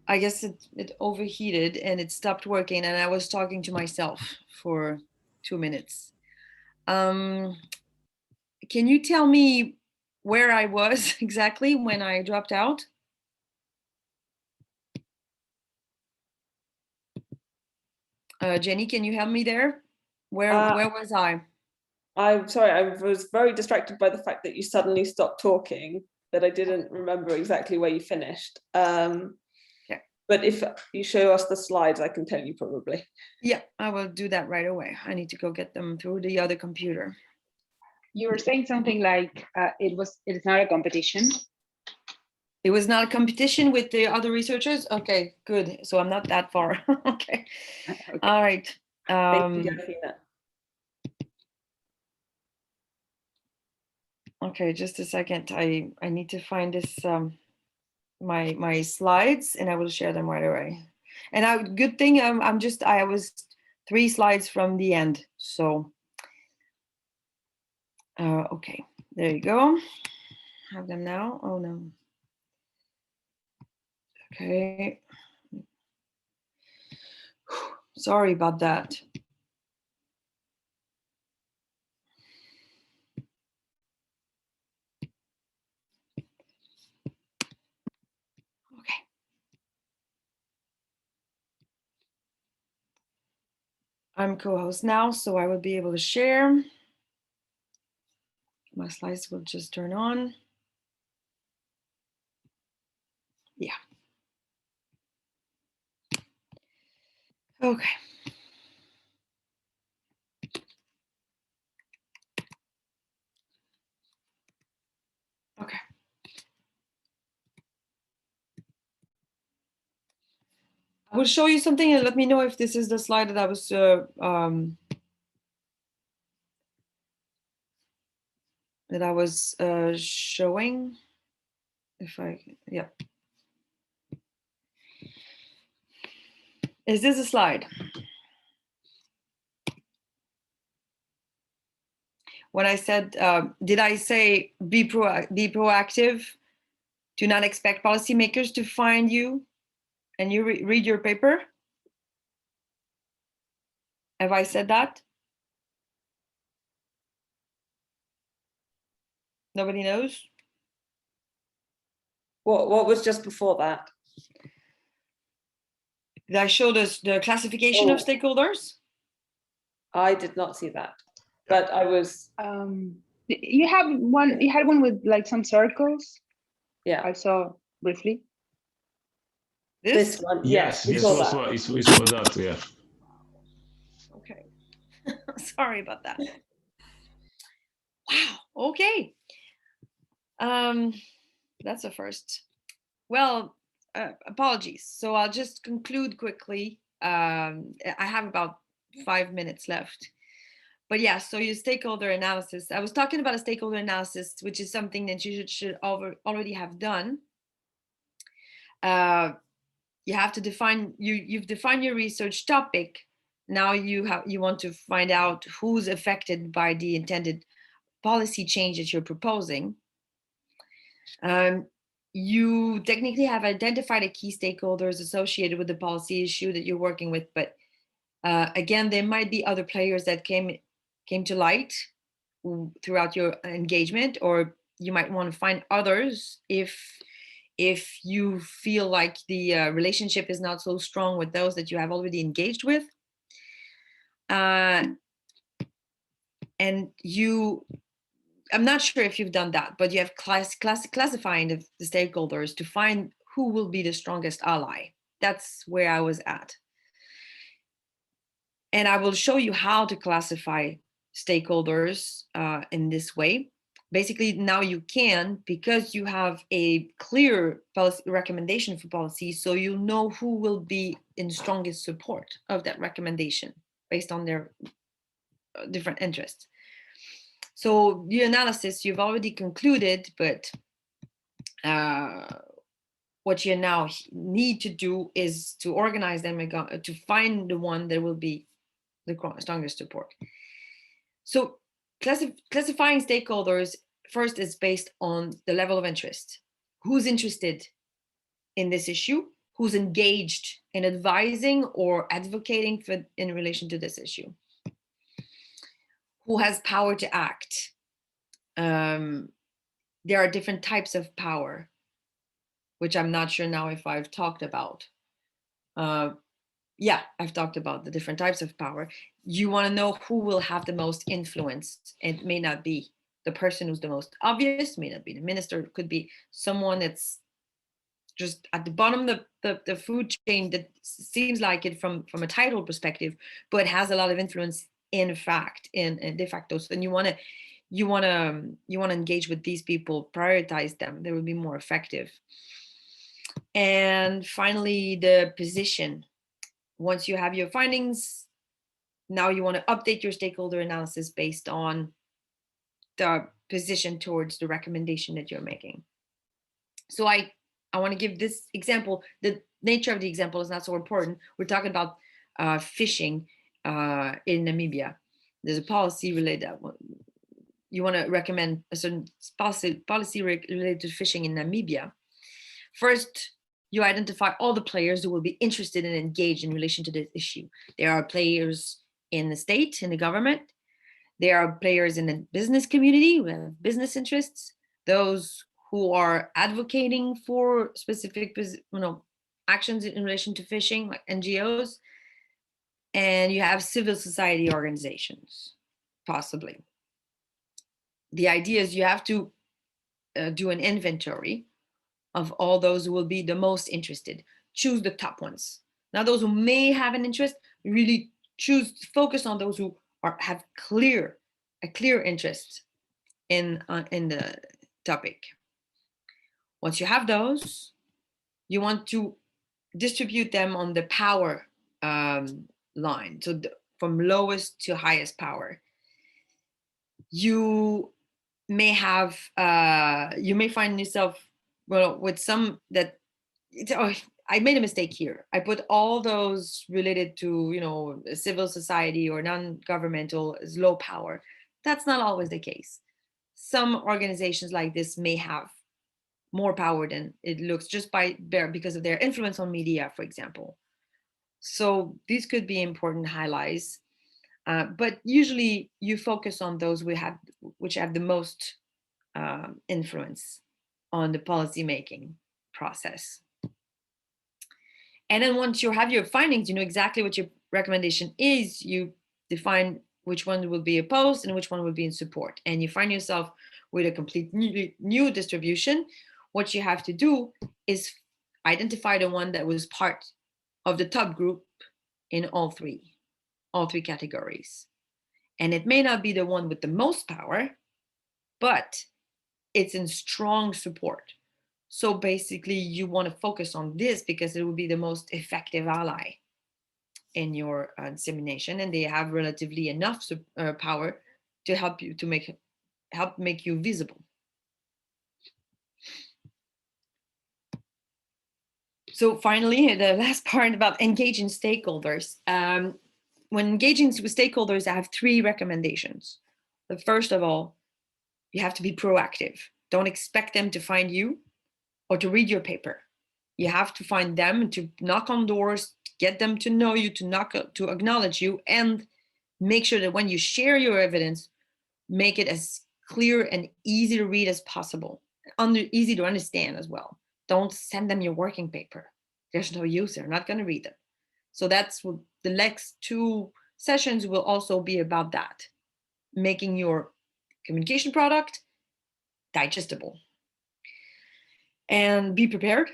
A: I guess it overheated and it stopped working, and I was talking to myself for 2 minutes. Can you tell me where I was exactly when I dropped out? Jenny, can you help me there? Where was I?
B: I'm sorry, I was very distracted by the fact that you suddenly stopped talking. that I didn't remember exactly where you finished.
A: Okay.
B: But if you show us the slides, I can tell you probably.
A: Yeah, I will do that right away. I need to go get them through the other computer.
C: You were saying something like it's not a competition.
A: It was not a competition with the other researchers. Okay, good. So I'm not that far. Okay.
C: Okay.
A: All right.
B: Thank you, Delphina.
A: Okay, just a second. I need to find this my slides, and I will share them right away. And good thing I was 3 slides from the end. So okay, there you go. Have them now. Oh no. Okay. Sorry about that. Okay. I'm co-host now, so I will be able to share. My slides will just turn on. Yeah. Okay. Okay. I will show you something and let me know if this is the slide that I was showing. Yeah. Is this a slide? When I said, did I say be proactive? Do not expect policymakers to find you and you read your paper? Have I said that? Nobody knows?
B: What was just before that?
A: Did I show the classification of stakeholders?
B: I did not see that, but I was.
C: You had one with like some circles.
B: Yeah,
C: I saw briefly.
B: This one.
D: Yes,
B: we
D: this
B: saw
D: was
B: that.
D: what we saw that. Yeah.
A: Okay. Sorry about that. Wow. Okay. That's a first. Well, apologies. So I'll just conclude quickly. I have about 5 minutes left. But yeah, so your stakeholder analysis. I was talking about a stakeholder analysis, which is something that you should already have done. You have to define you've defined your research topic. Now you want to find out who's affected by the intended policy change that you're proposing. You technically have identified the key stakeholders associated with the policy issue that you're working with, but again, there might be other players that came to light throughout your engagement, or you might want to find others if you feel like the relationship is not so strong with those that you have already engaged with. And I'm not sure if you've done that, but you have classifying the stakeholders to find who will be the strongest ally. That's where I was at. And I will show you how to classify stakeholders in this way. Basically, now you can, because you have a clear policy recommendation for policy, so you know who will be in strongest support of that recommendation based on their different interests. So the analysis you've already concluded, but what you now need to do is to organize them to find the one that will be the strongest support. So classifying stakeholders first is based on the level of interest. Who's interested in this issue? Who's engaged in advising or advocating for in relation to this issue? Who has power to act? There are different types of power, which I'm not sure now if I've talked about. Yeah, I've talked about the different types of power. You want to know who will have the most influence. It may not be the person who's the most obvious, may not be the minister, it could be someone that's just at the bottom of the food chain that seems like it from a title perspective, but has a lot of influence in fact, in de facto. So then you want to engage with these people, prioritize them, they will be more effective. And finally, the position. Once you have your findings, now you want to update your stakeholder analysis based on the position towards the recommendation that you're making. So I want to give this example. The nature of the example is not so important. We're talking about fishing in Namibia. There's a policy related. You want to recommend a certain policy related to fishing in Namibia. First, you identify all the players who will be interested and engaged in relation to this issue. There are players in the state, in the government. There are players in the business community who have business interests, those who are advocating for specific actions in relation to fishing, like NGOs, and you have civil society organizations, possibly. The idea is you have to do an inventory of all those who will be the most interested. Choose the top ones. Now, those who may have an interest, really focus on those who have a clear interest in the topic. Once you have those, you want to distribute them on the power line, so from lowest to highest power. You may find yourself with some that I made a mistake here. I put all those related to civil society or non-governmental as low power. That's not always the case. Some organizations like this may have more power than it looks just because of their influence on media, for example. So these could be important highlights, but usually you focus on those which have the most influence on the policy making process. And then once you have your findings, you know exactly what your recommendation is. You define which one will be opposed and which one will be in support. And you find yourself with a complete new distribution. What you have to do is identify the one that was part of the top group in all three categories. And it may not be the one with the most power, but it's in strong support. So basically, you want to focus on this because it will be the most effective ally in your dissemination, and they have relatively enough power to help make you visible. So finally, the last part about engaging stakeholders. When engaging with stakeholders, I have 3 recommendations. The first of all, you have to be proactive. Don't expect them to find you or to read your paper. You have to find them, to knock on doors, get them to know you, to acknowledge you, and make sure that when you share your evidence, make it as clear and easy to read as possible, easy to understand as well. Don't send them your working paper. There's no use. They're not going to read them. So that's what the next 2 sessions will also be about, that, making your communication product digestible. And be prepared.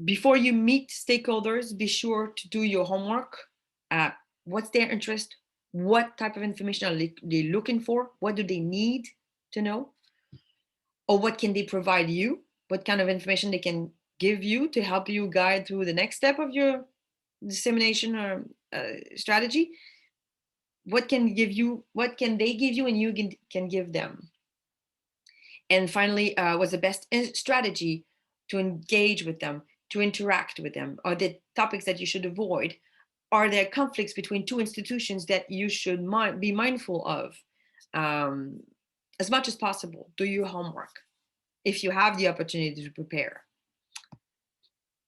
A: Before you meet stakeholders, be sure to do your homework. What's their interest? What type of information are they looking for? What do they need to know? Or what can they provide you? What kind of information they can give you to help you guide through the next step of your dissemination or strategy? What can they give you and you can give them? And finally, what's the best strategy to engage with them, to interact with them? Are there topics that you should avoid? Are there conflicts between 2 institutions that you should be mindful of? As much as possible, do your homework if you have the opportunity to prepare.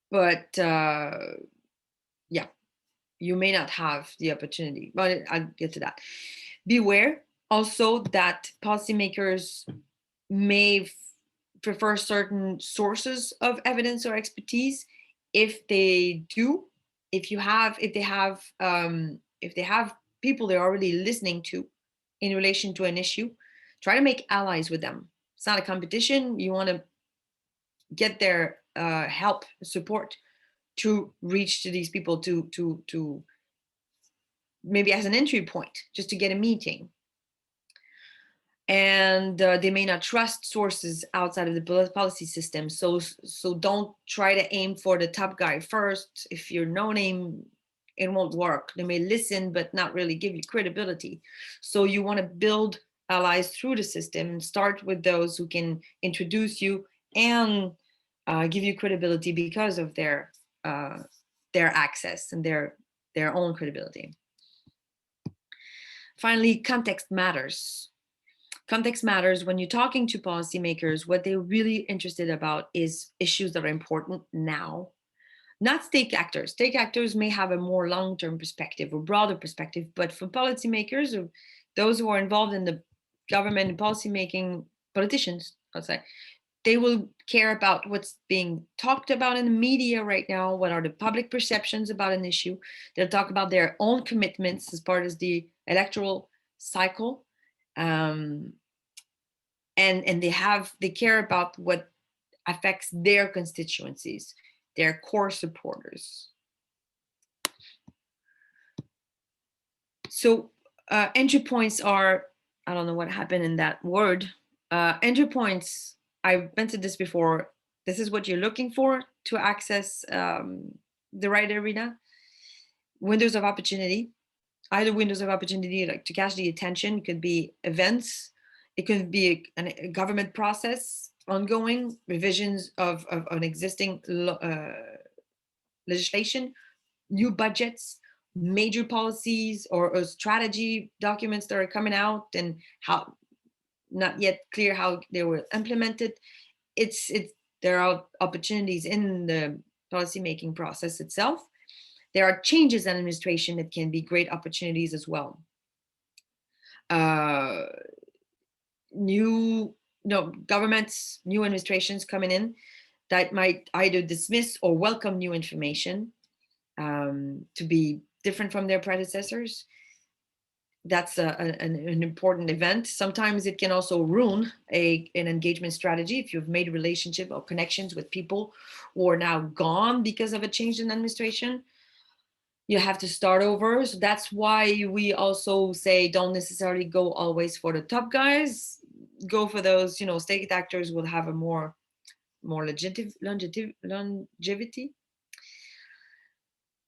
A: But yeah, you may not have the opportunity, but I'll get to that. Beware also that policymakers may prefer certain sources of evidence or expertise. If they do, if they have people they're already listening to in relation to an issue, try to make allies with them. It's not a competition. You want to get their help, support to reach to these people, to maybe as an entry point, just to get a meeting. And they may not trust sources outside of the policy system. So don't try to aim for the top guy first. If you're no name, it won't work. They may listen, but not really give you credibility. So you want to build allies through the system and start with those who can introduce you and give you credibility because of their access and their own credibility. Finally, context matters. Context matters when you're talking to policymakers. What they're really interested about is issues that are important now, not stake actors. Stake actors may have a more long-term perspective or broader perspective, but for policymakers or those who are involved in the government and policymaking, politicians, I'll say, they will care about what's being talked about in the media right now. What are the public perceptions about an issue? They'll talk about their own commitments as part of the electoral cycle. And they care about what affects their constituencies, their core supporters. So entry points are, I don't know what happened in that word. Entry points, I've mentioned this before. This is what you're looking for to access the right arena. Windows of opportunity, either windows of opportunity like to catch the attention. It could be events. It could be a government process, ongoing revisions of an existing legislation, new budgets, major policies or strategy documents that are coming out and how not yet clear how they were implemented. There are opportunities in the policymaking process itself. There are changes in administration that can be great opportunities as well. Governments, new administrations coming in that might either dismiss or welcome new information to be different from their predecessors. That's an important event. Sometimes it can also ruin an engagement strategy if you've made a relationship or connections with people who are now gone because of a change in administration. You have to start over. So that's why we also say don't necessarily go always for the top guys. Go for those, state actors will have a more longevity.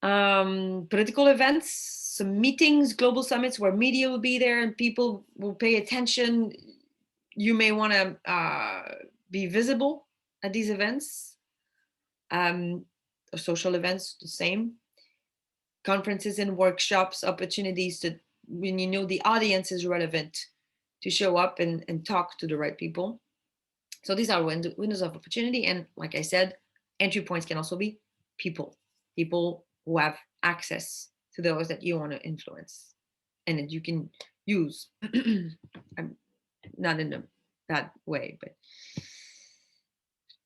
A: Political events, some meetings, global summits where media will be there and people will pay attention. You may want to be visible at these events. Social events, the same. Conferences and workshops, opportunities to, when the audience is relevant, to show up and talk to the right people. So these are windows of opportunity. And like I said, entry points can also be people who have access to those that you want to influence and that you can use. I'm not in a bad way, but.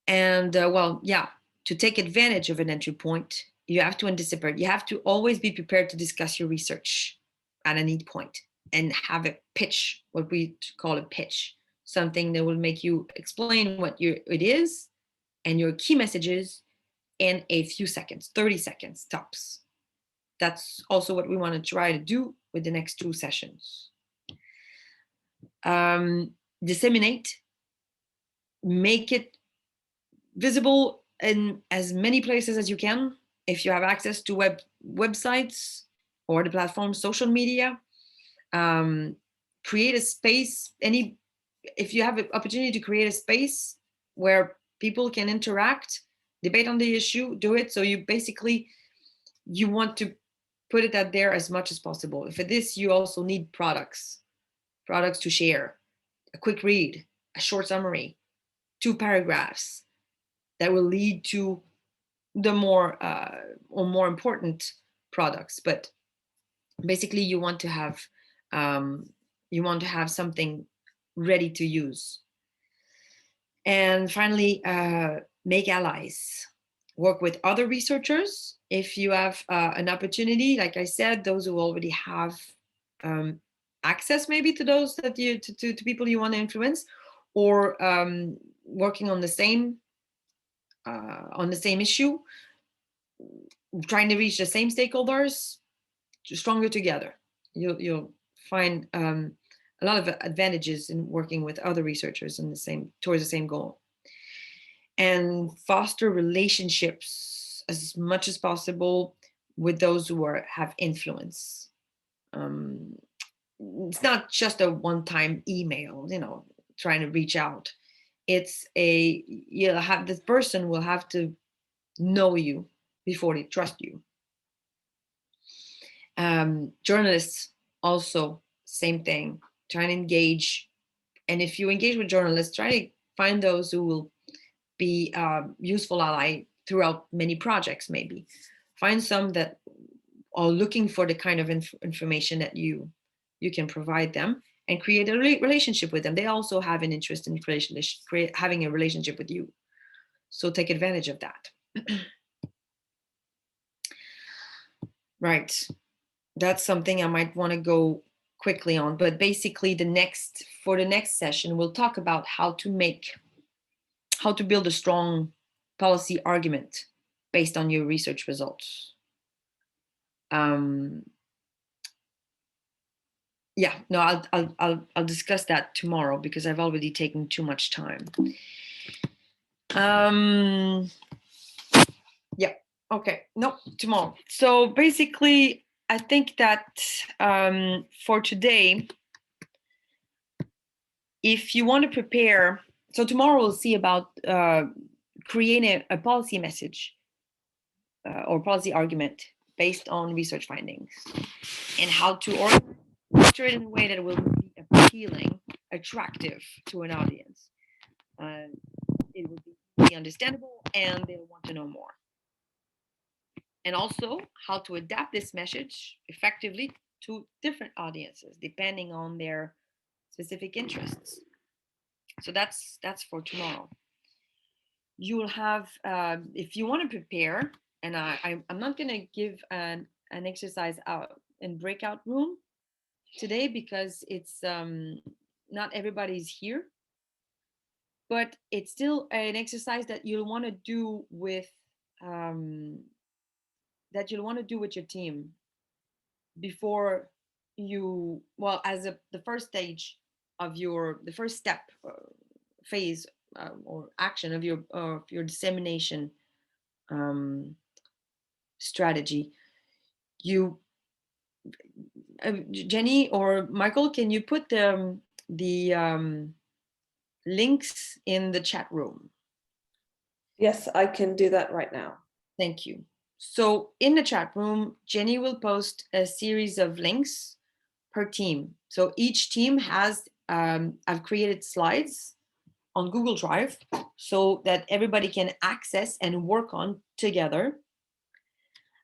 A: And to take advantage of an entry point, you have to anticipate. You have to always be prepared to discuss your research at a need point and have a pitch, what we call a pitch, something that will make you explain what it is and your key messages in a few seconds, 30 seconds tops. That's also what we want to try to do with the next 2 sessions. Disseminate, make it visible in as many places as you can. If you have access to websites or the platform, social media, create a space. If you have an opportunity to create a space where people can interact, debate on the issue, do it. So you want to put it out there as much as possible. For this, you also need products to share, a quick read, a short summary, 2 paragraphs that will lead to the more important products. But basically you want to have something ready to use. And finally, make allies. Work with other researchers. If you have an opportunity, like I said, those who already have access maybe to those that you to people you want to influence, or working on the same issue, trying to reach the same stakeholders, stronger together. You'll find a lot of advantages in working with other researchers in towards the same goal. And foster relationships as much as possible with those who have influence. It's not just a one-time email, trying to reach out. It's this person will have to know you before they trust you. Journalists also, same thing, trying to engage. And if you engage with journalists, try to find those who will be useful ally throughout many projects. Maybe find some that are looking for the kind of information that you can provide them, and create a relationship with them. They also have an interest in having a relationship with you, so take advantage of that. Right, that's something I might want to go quickly on, but basically for the next session we'll talk about how to build a strong policy argument based on your research results. Yeah, no, I'll discuss that tomorrow because I've already taken too much time. Yeah, okay, no, tomorrow. So basically, I think that for today, if you want to prepare, so tomorrow we'll see about creating a policy message or policy argument based on research findings, and how to structure it in a way that it will be appealing, attractive to an audience. It will be understandable and they'll want to know more. And also how to adapt this message effectively to different audiences depending on their specific interests. So that's for tomorrow. You will have, if you want to prepare, and I'm not going to give an exercise out in breakout room today because it's not everybody's here, but it's still an exercise that you'll want to do with your team before as the first stage of the first step phase or action of your dissemination strategy. Jenny or Michael, can you put the links in the chat room?
B: Yes, I can do that right now.
A: Thank you. So in the chat room, Jenny will post a series of links per team. So each team has, I've created slides on Google Drive so that everybody can access and work on together.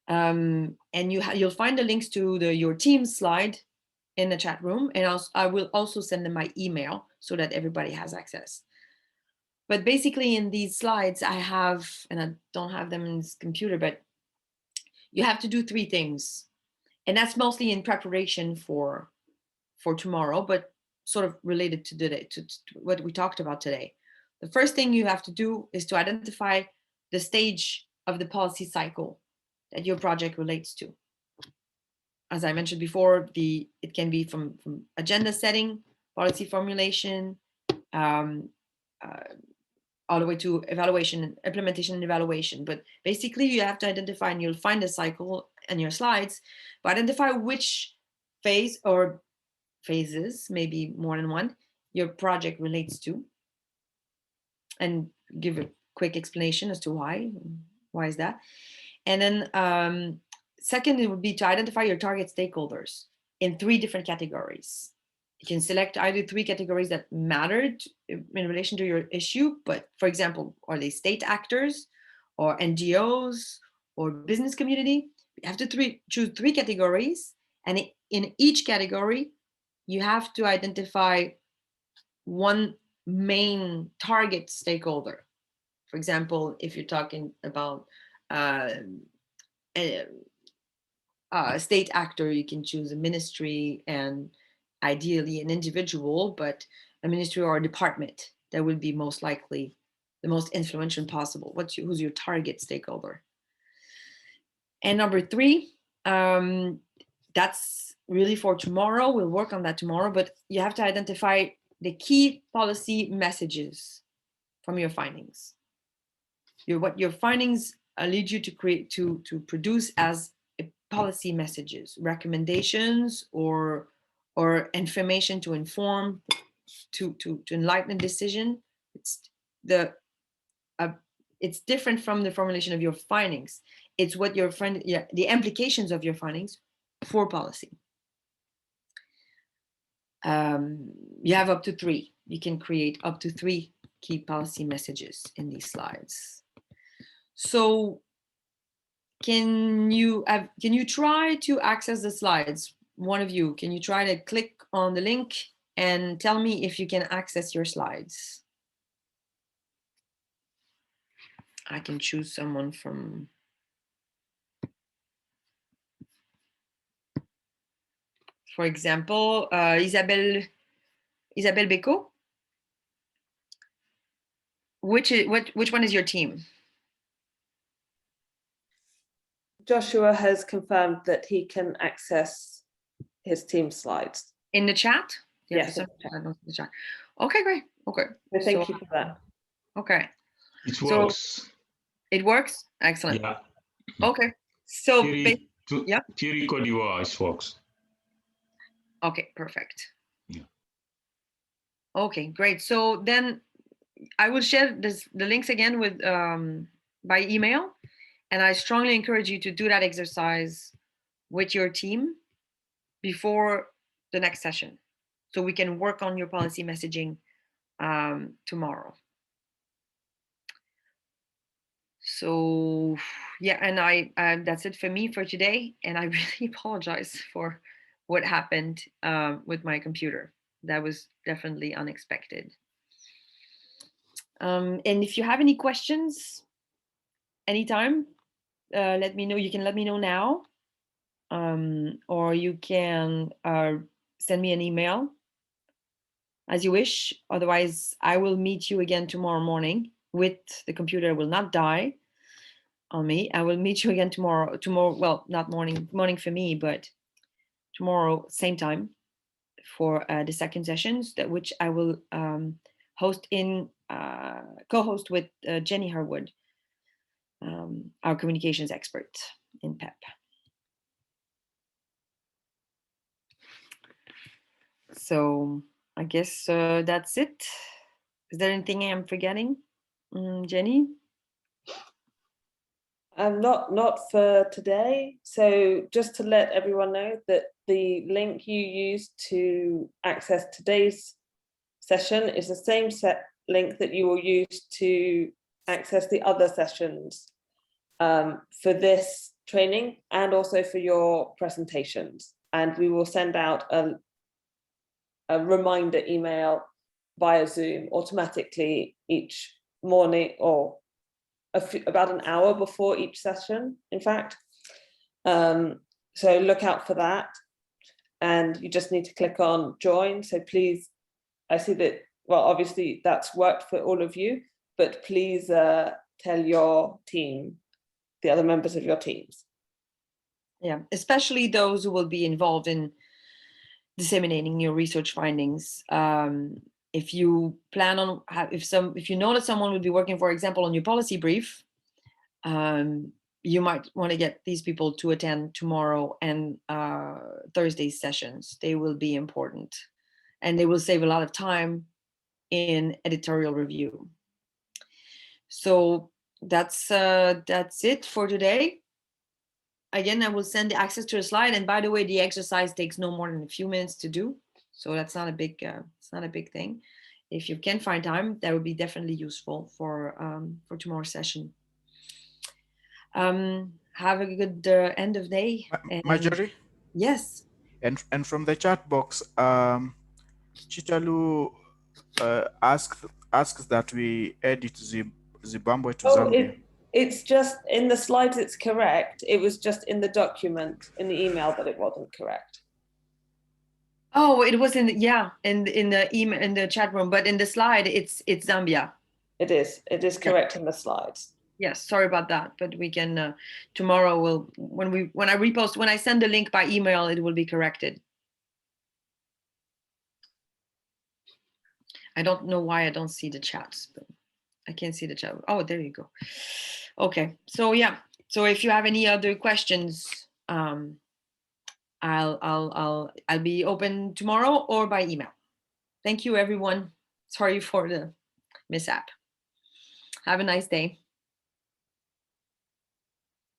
A: And you'll find the links to your team slide in the chat room, and I will also send them my email so that everybody has access. But basically in these slides I have, and I don't have them in this computer, but you have to do 3 things. And that's mostly in preparation for tomorrow, but sort of related to today, to what we talked about today. The first thing you have to do is to identify the stage of the policy cycle that your project relates to. As I mentioned before, it can be from agenda setting, policy formulation, all the way to evaluation, implementation and evaluation. But basically you have to identify, and you'll find the cycle in your slides, but identify which phase or phases, maybe more than one, your project relates to, and give a quick explanation as to why is that. And then second, it would be to identify your target stakeholders in 3 different categories. You can select either 3 categories that mattered in relation to your issue, but for example, are they state actors or NGOs or business community? You have to choose 3 categories, and in each category, you have to identify one main target stakeholder. For example, if you're talking about a state actor, you can choose a ministry and ideally an individual, but a ministry or a department that would be most likely the most influential possible. Who's your target stakeholder? And number 3, that's really for tomorrow. We'll work on that tomorrow, but you have to identify the key policy messages from your findings. What your findings lead you to create, to produce as policy messages, recommendations, or information to inform, to enlighten a decision. It's different from the formulation of your findings. It's what the implications of your findings for policy. You have up to 3. You can create up to 3 key policy messages in these slides. So can you try to access the slides? One of you, can you try to click on the link and tell me if you can access your slides? I can choose someone from. For example, Isabelle Becot. Which one is your team?
B: Joshua has confirmed that he can access his team slides.
A: In the chat?
B: Yes.
A: In the chat. Okay, great. Okay.
B: So thank you for that.
A: Okay.
D: It works.
A: It works? Excellent.
D: Yeah.
A: Okay. So
D: Thierry Cote d'Ivoire, it works.
A: Okay, perfect.
D: Yeah.
A: Okay, great. So then I will share the links again with by email, and I strongly encourage you to do that exercise with your team before the next session, so we can work on your policy messaging tomorrow. So yeah, and I that's it for me for today, and I really apologize for what happened with my computer. That was definitely unexpected. And if you have any questions anytime, let me know. You can let me know now, or you can send me an email as you wish. Otherwise, I will meet you again tomorrow morning. With the computer will not die on me. I will meet you again tomorrow, well, not morning for me, but tomorrow, same time, for the second sessions, which I will host in co-host with Jenny Harwood, our communications expert in PEP. So I guess that's it. Is there anything I'm forgetting, Jenny?
B: Not for today. So just to let everyone know that the link you used to access today's session is the same link that you will use to access the other sessions for this training and also for your presentations. And we will send out a reminder email via Zoom automatically each morning, or about an hour before each session, in fact. So look out for that. And you just need to click on join. So please, I see that, well, obviously that's worked for all of you, but please tell your team, the other members of your teams.
A: Yeah, especially those who will be involved in disseminating your research findings. If you plan on, if you know that someone will be working, for example, on your policy brief, you might want to get these people to attend tomorrow and Thursday's sessions. They will be important, and they will save a lot of time in editorial review. So that's it for today. Again, I will send the access to a slide. And by the way, the exercise takes no more than a few minutes to do. So that's not a big, it's not a big thing. If you can find time, that would be definitely useful for tomorrow's session. Have a good end of day.
E: Marjorie?
A: Yes.
E: And from the chat box, Chitalu asks that we edit Zimbabwe to Zambia.
B: It's just in the slides, it's correct. It was just in the document, in the email, that it wasn't correct.
A: Oh, it was in the email, in the chat room, but in the slide it's Zambia.
B: It is correct in the slides.
A: Yes, sorry about that, but we can tomorrow when I send the link by email, it will be corrected. I don't know why I don't see the chats, but I can't see the chat. Oh, there you go. Okay, so yeah, so if you have any other questions, I'll be open tomorrow or by email. Thank you, everyone. Sorry for the mishap. Have a nice day.